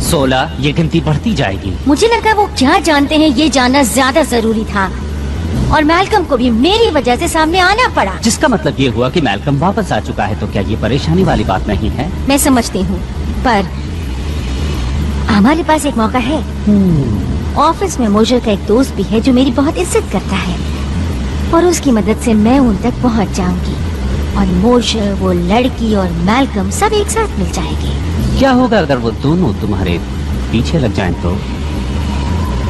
16, ये गिनती बढ़ती जाएगी। मुझे लगा वो क्या जानते हैं ये जानना ज्यादा जरूरी था, और मैल्कम को भी मेरी वजह से सामने आना पड़ा। जिसका मतलब ये हुआ कि मैल्कम वापस आ चुका है, तो क्या ये परेशानी वाली बात नहीं है? मैं समझती हूँ, पर हमारे पास एक मौका है। ऑफिस में मोजर का एक दोस्त भी है जो मेरी बहुत इज्जत करता है और उसकी मदद से मैं उन तक पहुंच जाऊंगी और मोजर, वो लड़की और मैल्कम सब एक साथ मिल जाएंगे। क्या होगा अगर वो दोनों तुम्हारे पीछे लग जाएं तो?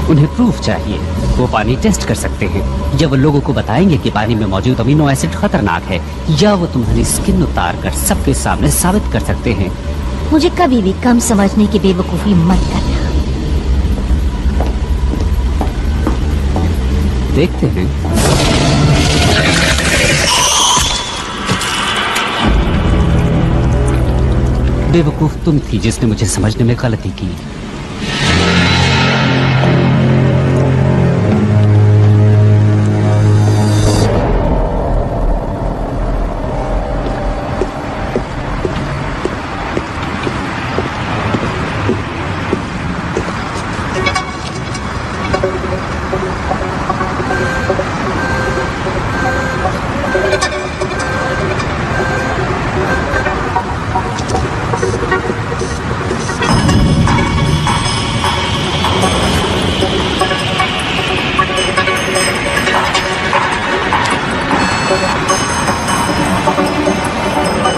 उन्हें प्रूफ चाहिए। वो पानी टेस्ट कर सकते हैं, या वो लोगों को बताएंगे कि पानी में मौजूद अमीनो एसिड खतरनाक है, या वो तुम्हारी स्किन उतार कर सबके सामने साबित कर सकते हैं। मुझे कभी भी कम समझने की बेवकूफी मत करना। देखते हैं। बेवकूफ तुम थी जिसने मुझे समझने में गलती की।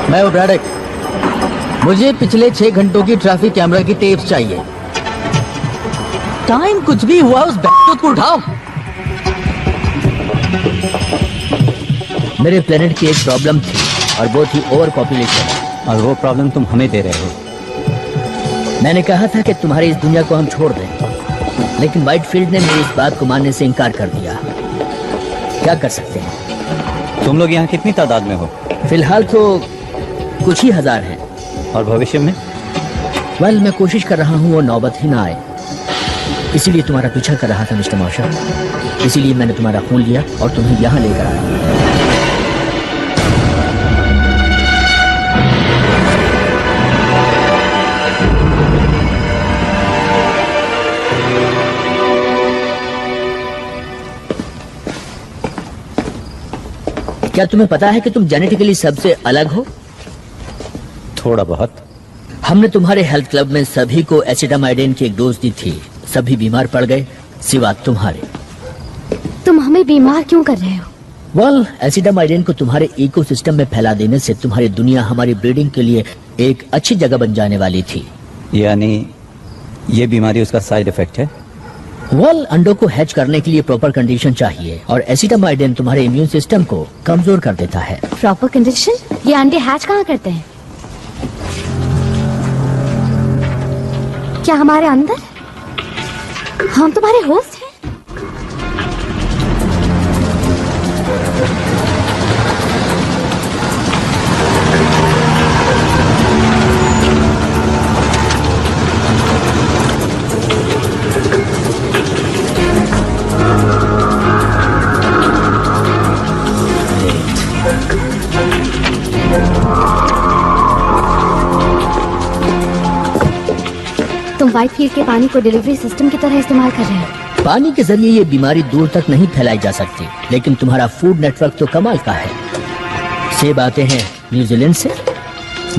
मैं हूं ब्रैडक। मुझे पिछले 6 घंटों की ट्रैफिक कैमरा की टेप्स चाहिए। टाइम कुछ भी हुआ, उस बैठक को उठाओ। मेरे प्लेनेट की एक प्रॉब्लम थी और वो थी ओवर पॉपुलेशन। और वो प्रॉब्लम तुम हमें दे रहे हो। मैंने कहा था कि तुम्हारी इस दुनिया को हम छोड़ दें, लेकिन वाइटफील्ड ने मेरी इस बात को मानने से इनकार कर दिया। क्या कर सकते हैं? तुम लोग यहाँ कितनी तादाद में हो? फिलहाल तो कुछ ही हजार हैं। और भविष्य में? वेल, मैं कोशिश कर रहा हूँ वो नौबत ही ना आए। इसीलिए तुम्हारा पीछा कर रहा था मिस्टर मार्शल। इसीलिए मैंने तुम्हारा खून लिया और तुम्हें यहाँ लेकर आया। क्या तुम्हें पता है कि तुम जेनेटिकली सबसे अलग हो? थोड़ा बहुत। हमने तुम्हारे हेल्थ क्लब में सभी को एसिटामाइडिन की एक डोज दी थी। सभी बीमार पड़ गए सिवा तुम्हारे। तुम हमें बीमार क्यों कर रहे हो? वेल, एसिटामाइडिन को तुम्हारे इकोसिस्टम में फैला देने से तुम्हारी दुनिया हमारी ब्रीडिंग के लिए एक अच्छी जगह बन जाने वाली थी। यानी ये बीमारी उसका साइड इफेक्ट है? वेल, अंडों को हैच करने के लिए प्रॉपर कंडीशन चाहिए और एसिटामाइडिन तुम्हारे इम्यून सिस्टम को कमजोर कर देता है। Proper condition? ये अंडे हैच कहाँ करते हैं? क्या हमारे अंदर? हम तुम्हारे होस्ट हैं? तुम वाइटफील्ड के पानी को डिलीवरी सिस्टम की तरह इस्तेमाल कर रहे हो। पानी के जरिए ये बीमारी दूर तक नहीं फैलाई जा सकती, लेकिन तुम्हारा फूड नेटवर्क तो कमाल का है। सेब आते हैं न्यूजीलैंड से,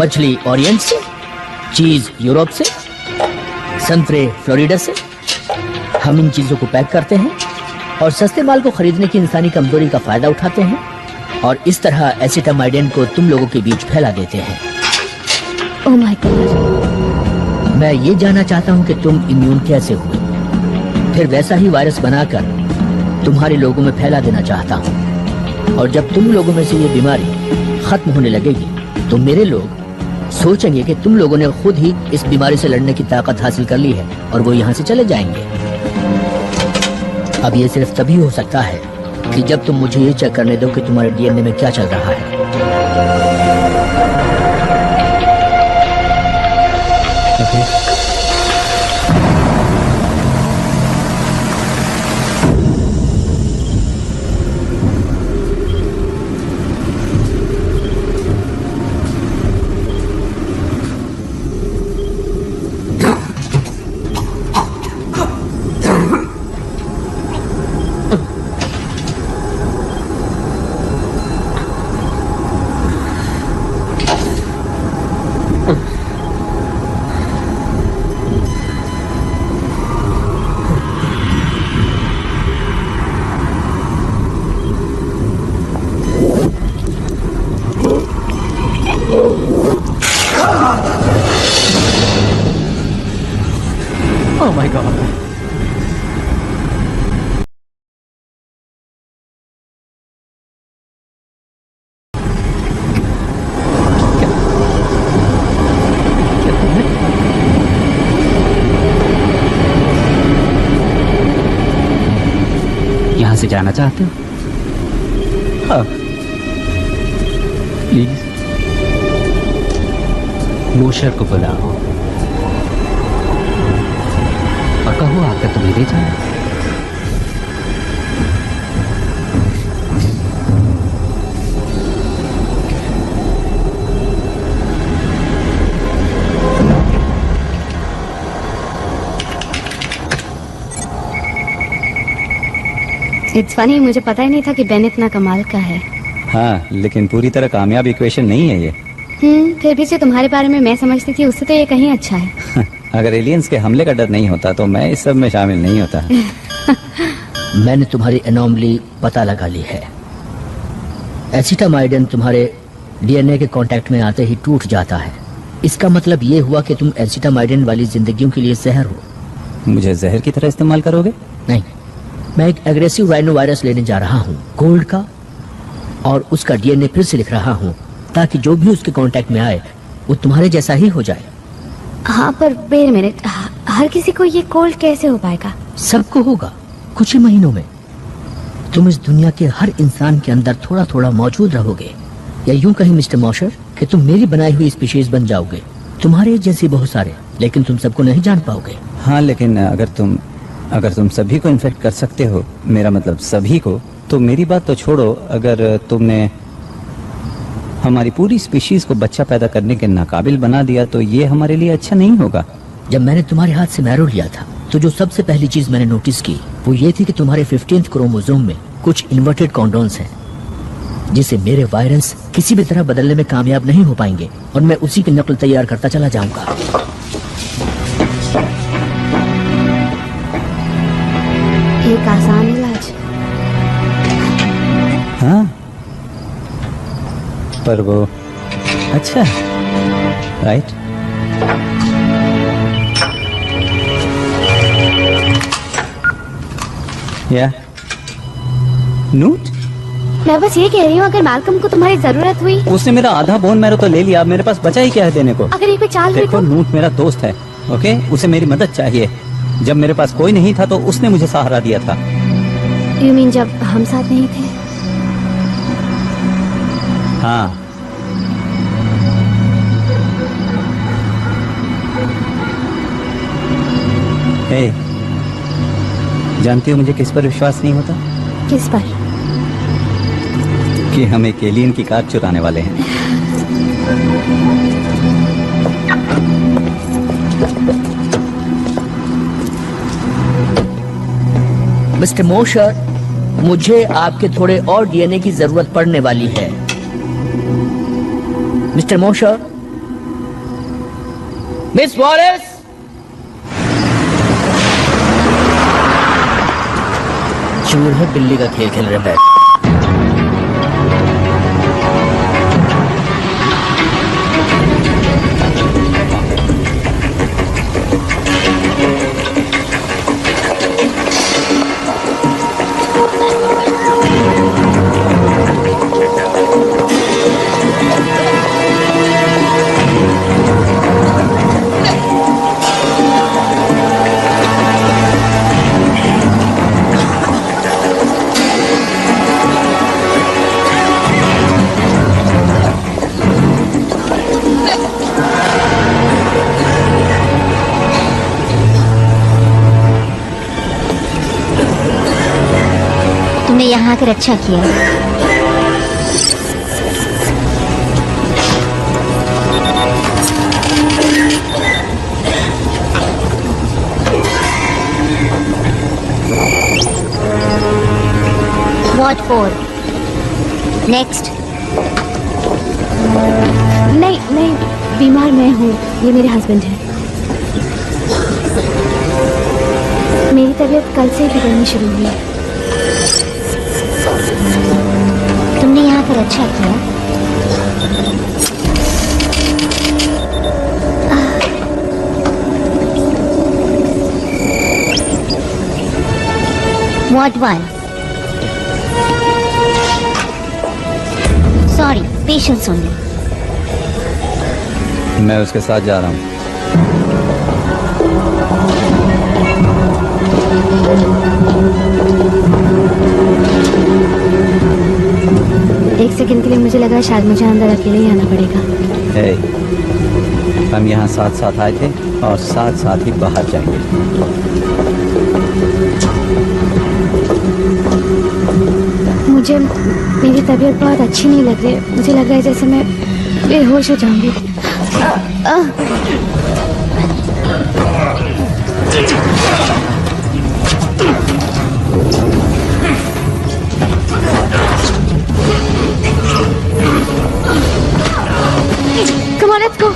मछली ओरिएंट से, चीज यूरोप से, संतरे फ्लोरिडा से। हम इन चीजों को पैक करते हैं और सस्ते माल को खरीदने की इंसानी कमजोरी का फायदा उठाते हैं और इस तरह एसिटामाइडिन को तुम लोगों के बीच फैला देते हैं। Oh my God. मैं ये जानना चाहता हूँ कि तुम इम्यून कैसे हुए, फिर वैसा ही वायरस बनाकर तुम्हारे लोगों में फैला देना चाहता हूँ। और जब तुम लोगों में से ये बीमारी खत्म होने लगेगी तो मेरे लोग सोचेंगे कि तुम लोगों ने खुद ही इस बीमारी से लड़ने की ताकत हासिल कर ली है और वो यहाँ से चले जाएंगे। अब ये सिर्फ तभी हो सकता है कि जब तुम मुझे ये चेक करने दो कि तुम्हारे डीएनए में क्या चल रहा है। My God. यहाँ से जाना चाहते हो? हाँ प्लीज। मोशर को बुलाओ और कहो आकर तुम्हें ले जाए। इट्स फनी, मुझे पता ही नहीं था कि बेन इतना कमाल का है। हाँ लेकिन पूरी तरह कामयाब इक्वेशन नहीं है ये। फिर भी जो तुम्हारे बारे में मैं समझती थी उससे तो ये कहीं अच्छा है। अगर एलियंस के हमले का डर नहीं होता तो मैं इस सब में शामिल नहीं होता। मैंने तुम्हारी एनोमली पता लगा ली है। एसिटामाइडिन तुम्हारे डीएनए के कांटेक्ट में आते ही टूट जाता है। इसका मतलब ये हुआ कि तुम एसिटामाइडिन वाली जिंदगियों के लिए जहर हो। मुझे जहर की तरह इस्तेमाल करोगे? नहीं, मैं एक एग्रेसिव राइनो वायरस लेने जा रहा हूँ, गोल्ड का, और उसका डीएनए फिर से लिख रहा हूँ ताकि जो भी उसके कांटेक्ट में आए वो तुम्हारे जैसा ही हो जाए। हाँ पर वेट मिनट, हर किसी को ये कोल्ड कैसे हो पाएगा? सबको होगा कुछ ही महीनों में। तुम इस दुनिया के हर इंसान के अंदर थोड़ा थोड़ा मौजूद रहोगे, या यूं कहीं मिस्टर मॉशर कि तुम मेरी बनाई हुई स्पीशीज बन जाओगे। तुम्हारे जैसे बहुत सारे, लेकिन तुम सबको नहीं जान पाओगे। हाँ लेकिन अगर तुम सभी को इन्फेक्ट कर सकते हो, मेरा मतलब सभी को, तो मेरी बात तो छोड़ो, अगर तुमने हमारी पूरी स्पीशीज को बच्चा पैदा करने के नाकाबिल बना दिया तो ये हमारे लिए अच्छा नहीं होगा। जब मैंने तुम्हारे हाथ से मैरो लिया था तो जो सबसे पहली चीज मैंने नोटिस की वो ये थी कि तुम्हारे 15th क्रोमोसोम में कुछ इन्वर्टेड कॉन्डोन्स हैं, जिसे मेरे वायरस किसी भी तरह बदलने में कामयाब नहीं हो पाएंगे, और मैं उसी की नकल तैयार करता चला जाऊंगा। एक आसान इलाज। हाँ पर वो अच्छा राइट। या नोट? मैं बस ये कह रही हूँ, अगर मैल्कम को तुम्हारी जरूरत हुई। उसने मेरा आधा बोन मैरो तो ले लिया, अब मेरे पास बचा ही क्या है देने को। अगर ये कोई चाल हुई देखो तो? नूट मेरा दोस्त है, ओके, उसे मेरी मदद चाहिए। जब मेरे पास कोई नहीं था तो उसने मुझे सहारा दिया था। You mean जब हम साथ नहीं थे? हाँ हे, जानती हो मुझे किस पर विश्वास नहीं होता? किस पर? कि हम एक एलियन की कार चुराने वाले हैं। मिस्टर मोशर, मुझे आपके थोड़े और डीएनए की जरूरत पड़ने वाली है। मिस्टर मोशर, मिस वॉलेस, चूहे बिल्ली का खेल खेल रहे हैं। तुमने यहाँ आकर अच्छा किया। What for? Next. नहीं नहीं, बीमार मैं हूँ, ये मेरे हस्बैंड हैं। मेरी तबीयत कल से ही बिगड़नी शुरू हुई। तुमने यहाँ पर अच्छा किया। Ward 1. Sorry, patience only. मैं उसके साथ जा रहा हूँ। एक सेकंड के लिए मुझे लगा शायद मुझे अंदर अकेले ही आना पड़ेगा। हम यहाँ साथ साथ आए थे और साथ साथ ही बाहर जाएंगे। मुझे मेरी तबीयत बहुत अच्छी नहीं लग रही है। मुझे लग रहा है जैसे मैं बेहोश हो जाऊंगी। Come on, let's go.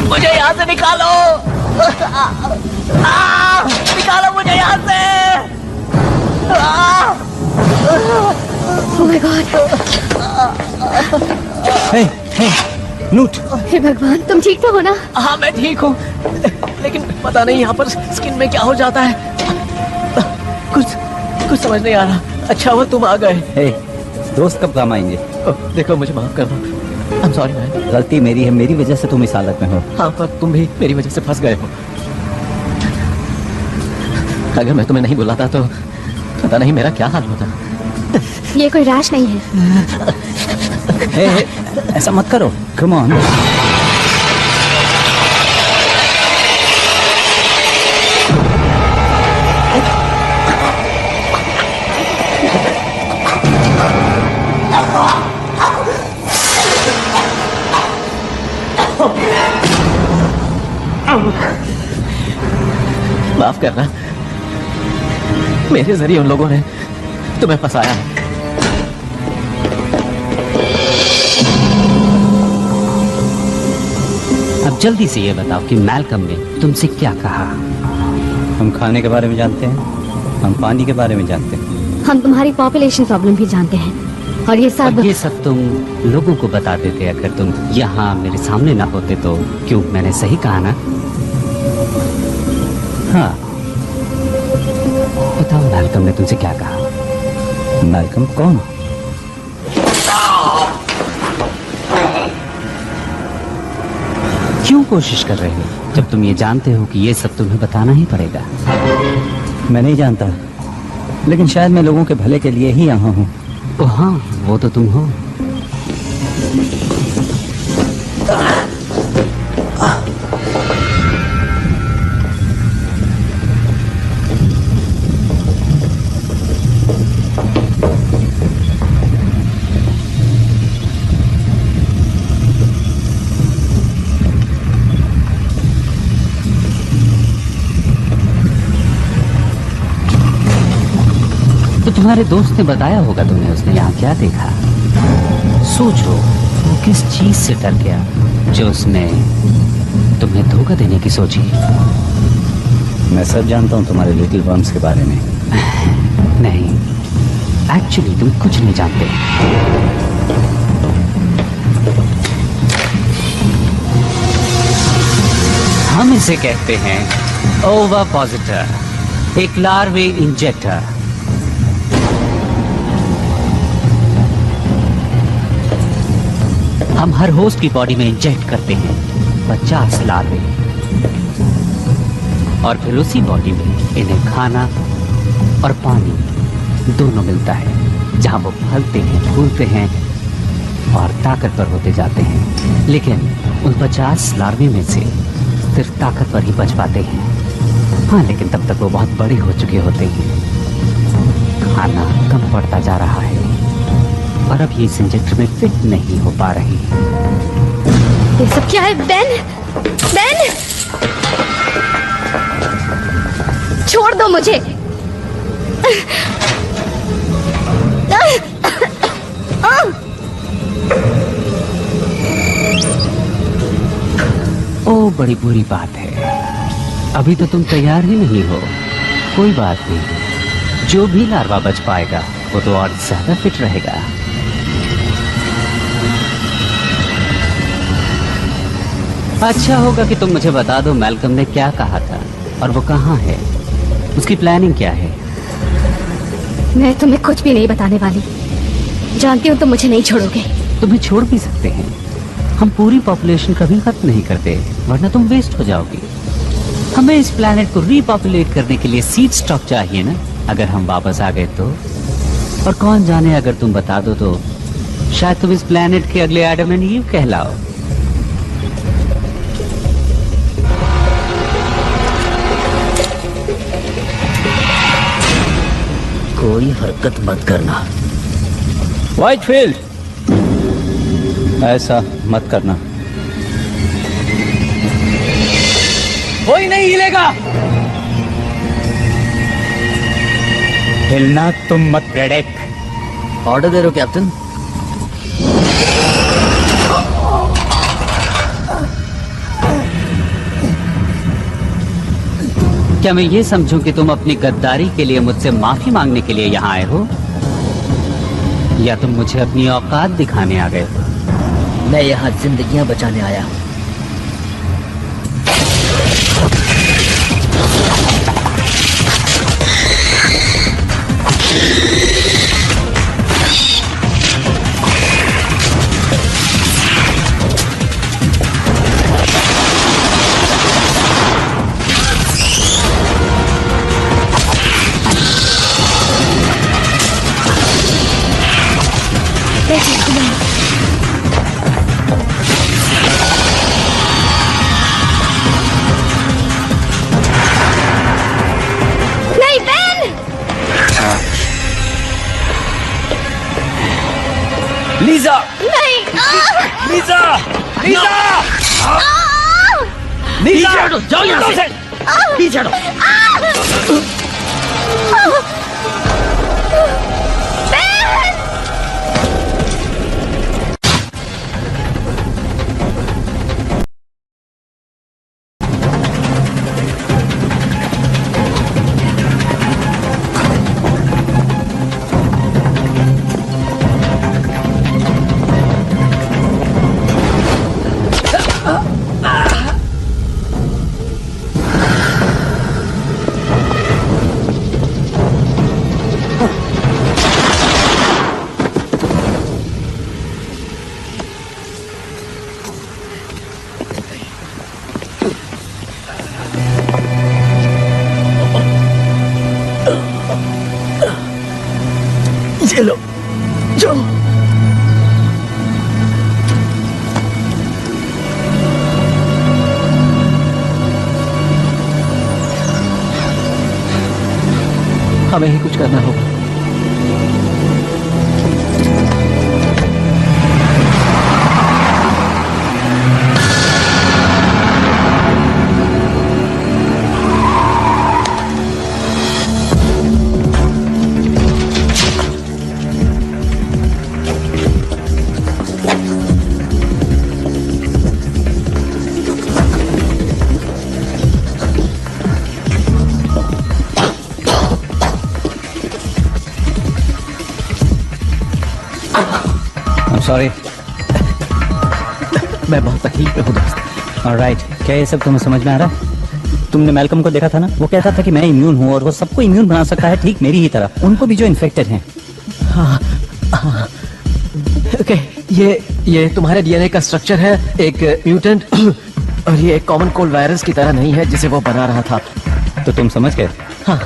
मुझे यहाँ से निकालो। निकालो मुझे यहाँ से। Oh my God. नूट। हे भगवान, तुम ठीक तो हो ना? हाँ मैं ठीक हूँ, लेकिन पता नहीं यहाँ पर स्किन में क्या हो जाता है। कुछ समझ नहीं आ रहा। अच्छा हुआ तुम आ गए। दोस्त कब काम आएंगे? देखो मुझे माफ कर दो। I'm sorry man। गलती मेरी है, मेरी वजह से तुम इस हालत में हो। हाँ पर तुम भी मेरी वजह से फंस गए हो। अगर मैं तुम्हें नहीं बुलाता तो पता नहीं मेरा क्या हाल होता। ये कोई रैश नहीं है। ऐसा मत करो। Come on. माफ करना, मेरे जरिए उन लोगों ने तुम्हें फंसाया है। अब जल्दी से ये बताओ कि मैल्कम ने तुमसे क्या कहा? हम खाने के बारे में जानते हैं, हम पानी के बारे में जानते हैं, हम तुम्हारी पॉपुलेशन प्रॉब्लम भी जानते हैं, और ये सब तुम लोगों को बता देते अगर तुम यहाँ मेरे सामने ना होते तो। क्यों, मैंने सही कहा ना? हाँ। बताओ मैल्कम ने तुमसे क्या कहा? मैल्कम कौन? क्यों कोशिश कर रहे हो जब तुम ये जानते हो कि ये सब तुम्हें बताना ही पड़ेगा? मैं नहीं जानता, लेकिन शायद मैं लोगों के भले के लिए ही यहाँ हूँ। हाँ, वो तो तुम हो। तो तुम्हारे दोस्त ने बताया होगा तुम्हें, उसने यहाँ क्या देखा? सोचो वो किस चीज से डर गया जो उसने तुम्हें धोखा देने की सोची। मैं सब जानता हूँ तुम्हारे लिटिल वर्म्स के बारे में। नहीं, एक्चुअली तुम कुछ नहीं जानते। हम इसे कहते हैं ओविपोसिटर, एक लार्वे इंजेक्टर। हम हर होस्ट की बॉडी में इंजेक्ट करते हैं 50 लार्वे, और फिर उसी बॉडी में इन्हें खाना और पानी दोनों मिलता है, जहां वो फलते हैं, फूलते हैं और ताकतवर होते जाते हैं। लेकिन उन 50 लार्वे में से सिर्फ ताकतवर ही बच पाते हैं। हाँ, लेकिन तब तक वो बहुत बड़े हो चुके होते हैं। खाना कम पड़ता जा रहा है और अब ये इस इंजेक्टर में फिट नहीं हो पा रही। ये सब क्या है? बेन, बेन, छोड़ दो मुझे। ओ बड़ी बुरी बात है। अभी तो तुम तैयार ही नहीं हो। कोई बात नहीं, जो भी लार्वा बच पाएगा वो तो और ज्यादा फिट रहेगा। अच्छा होगा कि तुम मुझे बता दो मैल्कम ने क्या कहा था और वो कहाँ है, उसकी प्लानिंग क्या है। मैं तुम्हें कुछ भी नहीं बताने वाली। जानती हूँ तुम मुझे नहीं छोड़ोगे। तुम्हें छोड़ भी सकते हैं, हम पूरी पॉपुलेशन कभी खत्म नहीं करते, वरना तुम वेस्ट हो जाओगी। हमें इस प्लैनेट को रीपॉपुलेट करने के लिए सीड स्टॉक चाहिए ना। अगर हम वापस आ गए तो, और कौन जाने अगर तुम बता दो तो शायद तुम इस प्लैनेट के अगले एडम एंड ईव कहलाओ। कोई हरकत मत करना। व्हाइटफील्ड, ऐसा मत करना। कोई नहीं हिलेगा। हिलना तुम मत रेडेक। ऑर्डर दे रहे हो कैप्टन? क्या मैं ये समझूं कि तुम अपनी गद्दारी के लिए मुझसे माफी मांगने के लिए यहाँ आए हो, या तुम मुझे अपनी औकात दिखाने आ गए हो? मैं यहाँ जिंदगियां बचाने आया हूँ। लीजा, नहीं। लीजा, लीजा, लीजा, जाओ यहाँ से। पीछे हटो। चलो जाओ। हमें ही कुछ करना होगा। सॉरी। मैं बहुत तकलीफ में हूँ दोस्त। ऑलराइट, क्या ये सब तुम्हें समझ में आ रहा है? तुमने मैल्कम को देखा था ना, वो कहता था कि मैं इम्यून हूँ और वो सबको इम्यून बना सकता है, ठीक मेरी ही तरह, उनको भी जो इन्फेक्टेड हैं। हाँ, हाँ। ओके, ये तुम्हारे डीएनए का स्ट्रक्चर है, एक म्यूटेंट, और ये एक कॉमन कोल्ड वायरस की तरह नहीं है जिसे वो बना रहा था। तो तुम समझ गए? हाँ,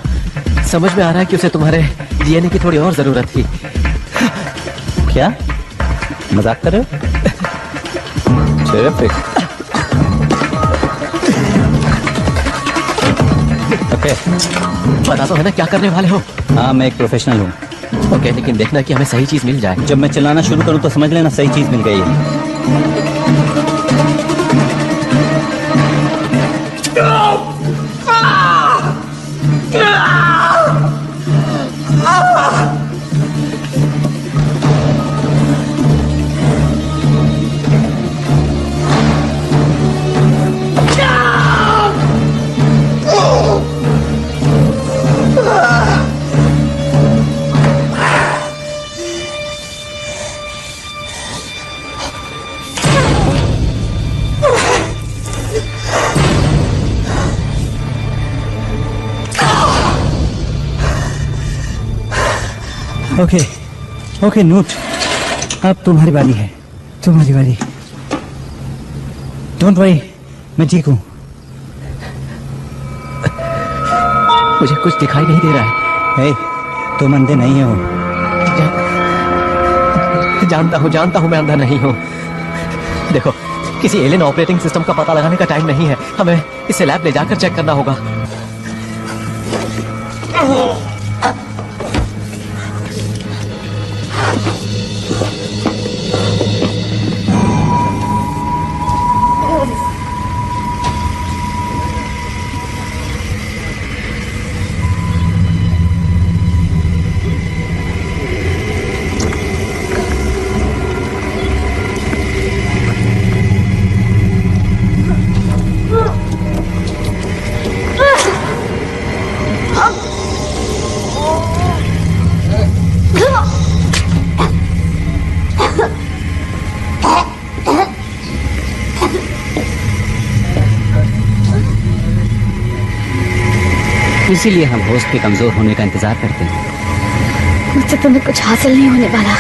समझ में आ रहा है कि उसे तुम्हारे डीएनए की थोड़ी और जरूरत थी। क्या मजाक कर रहे हो? Terrific. ओके, बता तो है ना क्या करने वाले हो? हाँ, मैं एक प्रोफेशनल हूँ। ओके, लेकिन देखना कि हमें सही चीज मिल जाए। जब मैं चिल्लाना शुरू करूँ तो समझ लेना सही चीज मिल गई है। ओके ओके नोट, अब तुम्हारी बारी है, तुम्हारी बारी। डोंट वरी, मैं ठीक हूँ। मुझे कुछ दिखाई नहीं दे रहा है। हे, तुम अंधे नहीं हो। जानता हूँ मैं अंधा नहीं हूँ। देखो, किसी एलियन ऑपरेटिंग सिस्टम का पता लगाने का टाइम नहीं है, हमें इसे लैब ले जाकर चेक करना होगा। इसीलिए हम होस्ट के कमजोर होने का इंतजार करते हैं। मुझसे तुम्हें कुछ हासिल नहीं होने वाला।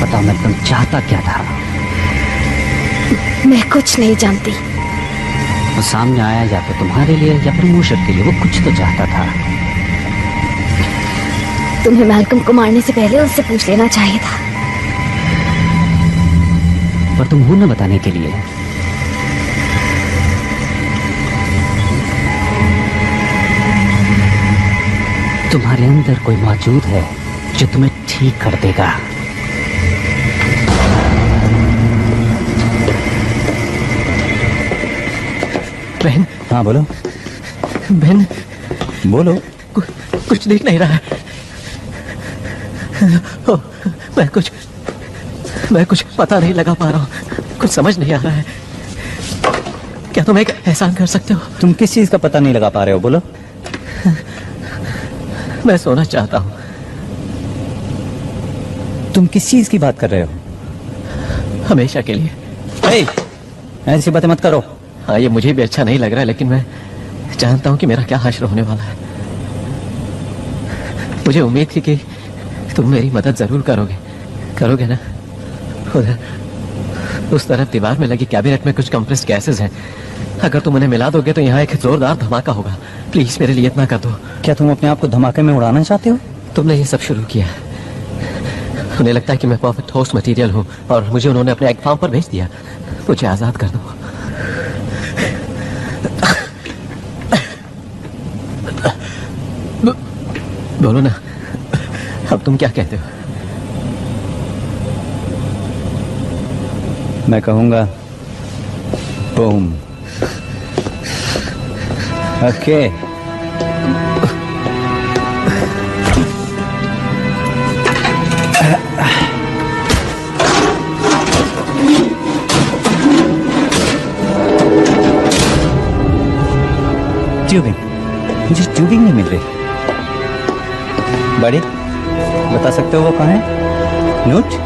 पता मैं तुम चाहता क्या था? मैं कुछ नहीं जानती। वो सामने आया या तो तुम्हारे लिए या प्रमोशन के लिए, वो कुछ तो चाहता था। तुम्हें मैल्कम को मारने से पहले उससे पूछ लेना चाहिए था। पर तुम हो न बताने के लिए। तुम्हारे अंदर कोई मौजूद है जो तुम्हें ठीक कर देगा। बहन। हाँ बोलो। बहन बोलो। कुछ दिख नहीं रहा है। मैं कुछ पता नहीं लगा पा रहा हूँ, कुछ समझ नहीं आ रहा है। क्या तुम एक एहसान कर सकते हो? तुम किस चीज का पता नहीं लगा पा रहे हो? बोलो। मैं सोना चाहता हूँ। तुम किस चीज की बात कर रहे हो? हमेशा के लिए। ऐसी बातें मत करो। हाँ, ये मुझे भी अच्छा नहीं लग रहा है, लेकिन मैं जानता हूँ कि मेरा क्या हश्र होने वाला है। मुझे उम्मीद थी कि तुम मेरी मदद जरूर करोगे ना? उधर उस तरफ दीवार में लगी कैबिनेट में कुछ कंप्रेस्ड गैसेस हैं। अगर तुम उन्हें मिला दोगे तो यहाँ एक जोरदार धमाका होगा। प्लीज मेरे लिए इतना कर दो। क्या तुम अपने आप को धमाके में उड़ाना चाहते हो? तुमने ये सब शुरू किया। उन्हें लगता है कि मैं परफेक्ट होस्ट मटेरियल हूँ और मुझे उन्होंने अपने एग फार्म पर भेज दिया। मुझे आजाद कर दो। बोलो ना, अब तुम क्या कहते हो? मैं कहूंगा बूम। ओके। ट्यूबिंग, मुझे ट्यूबिंग नहीं मिल रही। बड़ी, बता सकते हो वो कहाँ है? नोट?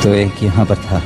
तो एक यहाँ पर था।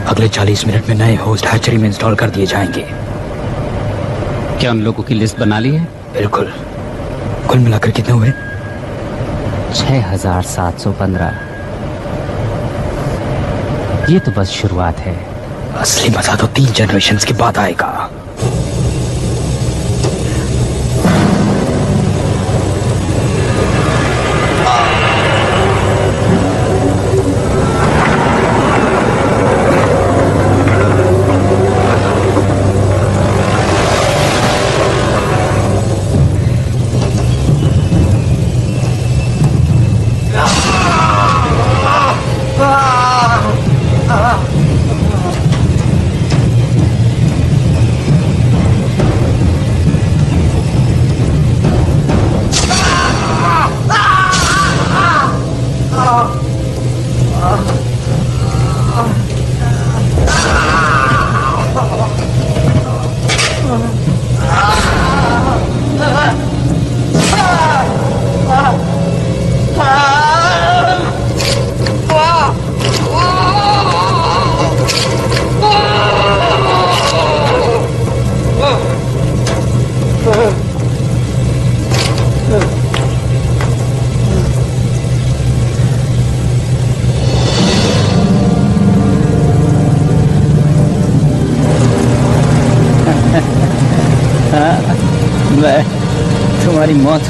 अगले 40 मिनट में नए होस्ट हैचरी में इंस्टॉल कर दिए जाएंगे। क्या उन लोगों की लिस्ट बना ली है? बिल्कुल। कुल मिलाकर कितने हुए? 6715। ये तो बस शुरुआत है। असली मजा तो 3 जनरेशंस के बाद आएगा। मैं तुम्हारी मौत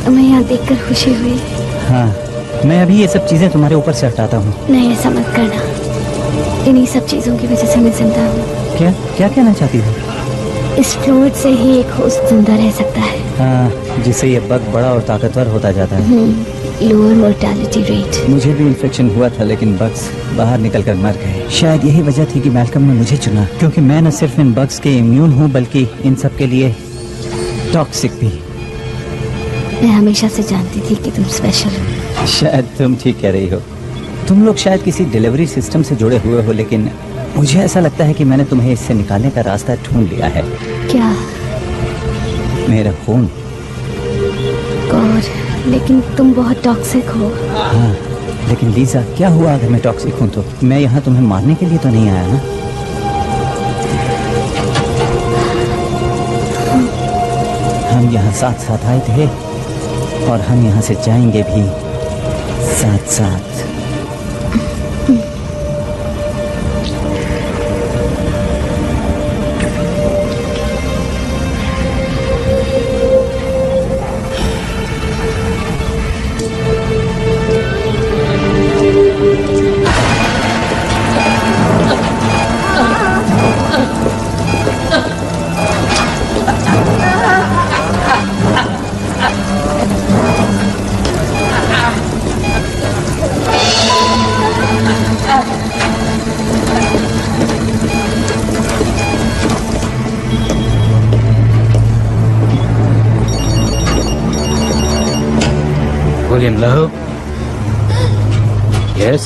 तुम्हें यहाँ देखकर खुशी हुई? हाँ, मैं अभी ये सब चीजें तुम्हारे ऊपर से हटाता हूँ। नहीं, ऐसा मत करना। इन्हीं सब चीजों की वजह से मैं जिंदा हूँ। क्या क्या कहना चाहती हो? इस फ्लूइड से ही एक होस्ट जिंदा रह सकता है। हाँ, जिससे ये बग बड़ा और ताकतवर होता जाता है। Lower mortality rate. मुझे भी इन्फेक्शन हुआ था, लेकिन बग्स बाहर निकलकर मर गए। शायद यही वजह थी कि मैल्कम ने मुझे चुना, क्योंकि मैं न सिर्फ इन बग्स के इम्यून हूँ बल्कि इन सब के लिए टॉक्सिक भी। मैं हमेशा से जानती थी कि तुम स्पेशल हो। शायद तुम ठीक कह रही हो। तुम लोग शायद किसी डिलीवरी सिस्टम से जुड़े हुए हो, लेकिन मुझे ऐसा लगता है कि मैंने तुम्हें इससे निकालने का रास्ता ढूंढ लिया है। क्या? मेरा खून। गॉड, लेकिन तुम बहुत टॉक्सिक हो। हाँ, लेकिन लीजा, क्या हुआ अगर मैं टॉक्सिक हूँ तो? मैं यहाँ तुम्हें मारने के लिए तो नहीं आया ना? हम यहाँ साथ साथ आए थे और हम यहाँ से जाएंगे भी साथ साथ। Volume low. Yes,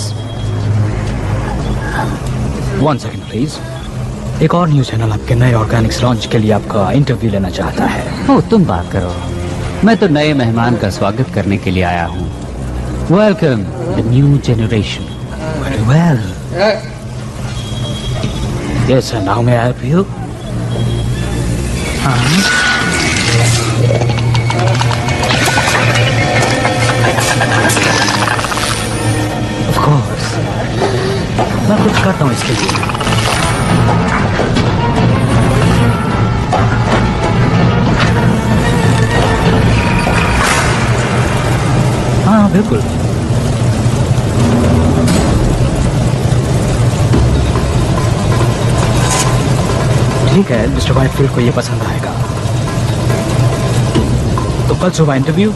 1 second please. एक और न्यूज चैनल आपके नए ऑर्गेनिक्स लॉन्च के लिए आपका इंटरव्यू लेना चाहता है। ओ, तुम बात करो। मैं तो नए मेहमान का स्वागत करने के लिए आया हूँ। Welcome the new generation. Very well. Yes sir, now may I help you? Of course, मैं कुछ करता हूँ इसके लिए। हाँ बिल्कुल। ठीक है, मिस्टर वाइटफील्ड को ये पसंद आएगा। तो कल सुबह इंटरव्यू।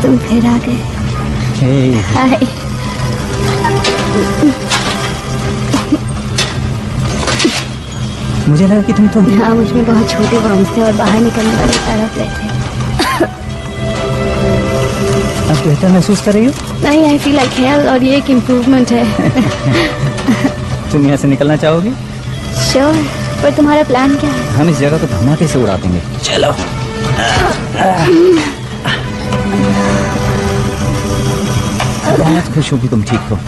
तुम फिर आ गए। हाय। मुझे लगा कि तुम हाँ, मुझमें बहुत छोटे वर्म्स थे और बाहर निकलने वाले तड़प रहे थे। अब बेहतर महसूस कर रही हो? नहीं, आई फील लाइक हेल और ये एक इम्प्रूवमेंट है। तुम यहाँ से निकलना चाहोगी? श्योर, पर तुम्हारा प्लान क्या है? हम इस जगह को धमाके से उड़ा देंगे। चलो। बहुत खुश हूँ कि तुम ठीक हो।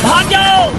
भाग जाओ!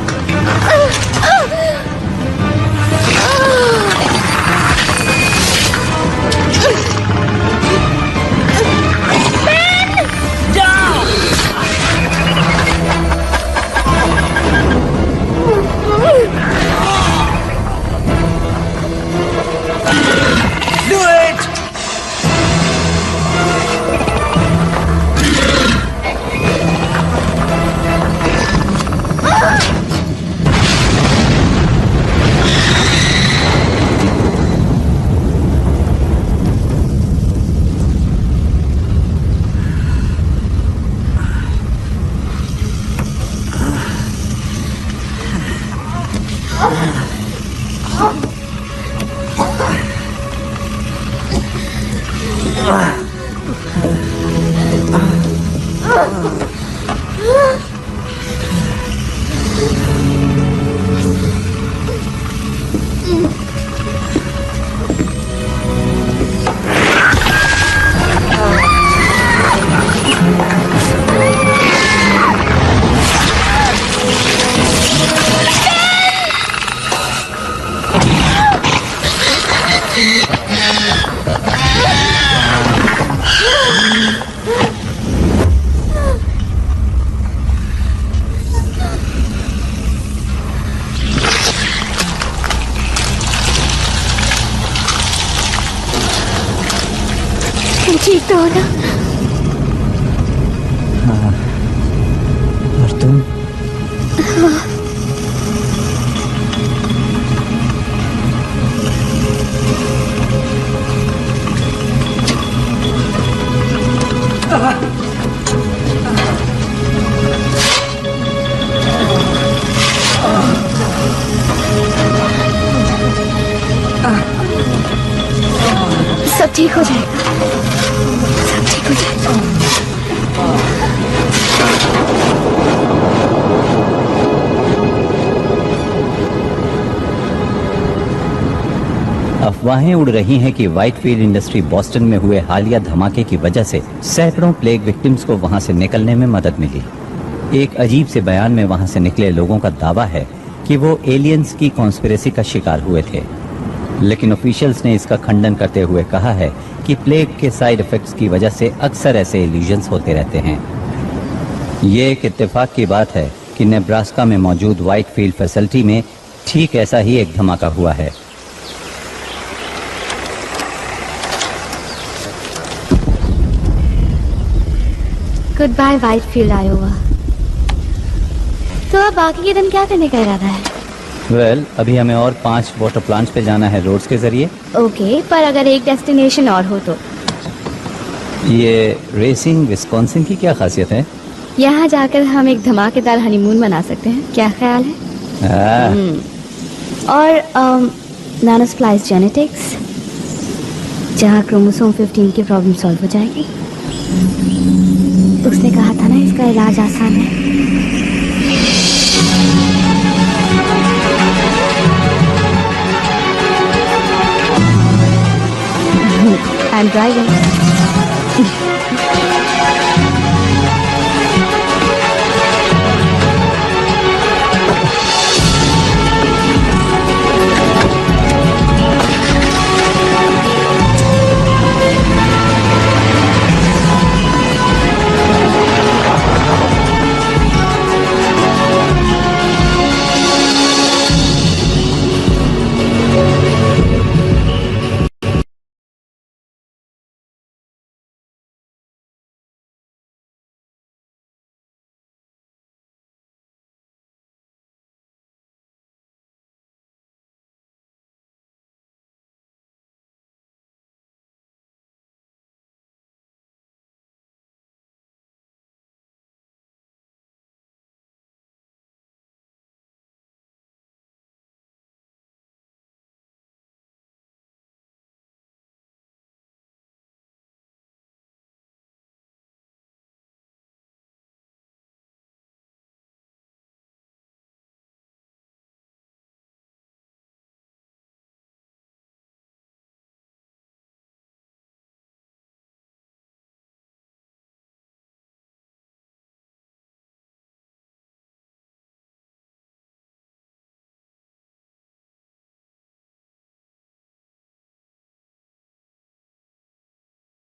ठीक तो हो ना? हाँ। और तुम? सब ठीक हो जाएगा, सब ठीक हो जाएगा। अफवाहें उड़ रही हैं कि व्हाइटफील्ड इंडस्ट्री बॉस्टन में हुए हालिया धमाके की वजह से सैकड़ों प्लेग विक्टिम्स को वहां से निकलने में मदद मिली। एक अजीब से बयान में वहां से निकले लोगों का दावा है कि वो एलियंस की कॉन्स्पिरेसी का शिकार हुए थे, लेकिन ऑफिशियल्स ने इसका खंडन करते हुए कहा है कि प्लेग के साइड इफेक्ट्स की वजह से अक्सर ऐसे इल्यूजन्स होते रहते हैं। ये एक इत्तेफाक की बात है कि नेब्रास्का में मौजूद व्हाइटफील्ड फैसिलिटी में ठीक ऐसा ही एक धमाका हुआ है। Goodbye Whitefield Iowa. तो अब बाकी के दिन क्या करने का इरादा है? वेल, अभी हमें और 5 वाटर प्लांट्स पे जाना है रोड्स के जरिए। ओके, पर अगर एक डेस्टिनेशन और हो तो? ये रेसिंग विस्कॉन्सिन की क्या खासियत है? यहाँ जाकर हम एक धमाकेदार हनीमून मना सकते हैं, क्या ख्याल है? और नानोस्प्लाइस जेनेटिक्स, जहाँ क्रोमोसोम 15 की प्रॉब्लम सॉल्व हो जाएगी। उसने कहा था ना इसका इलाज आसान है। I'm driving.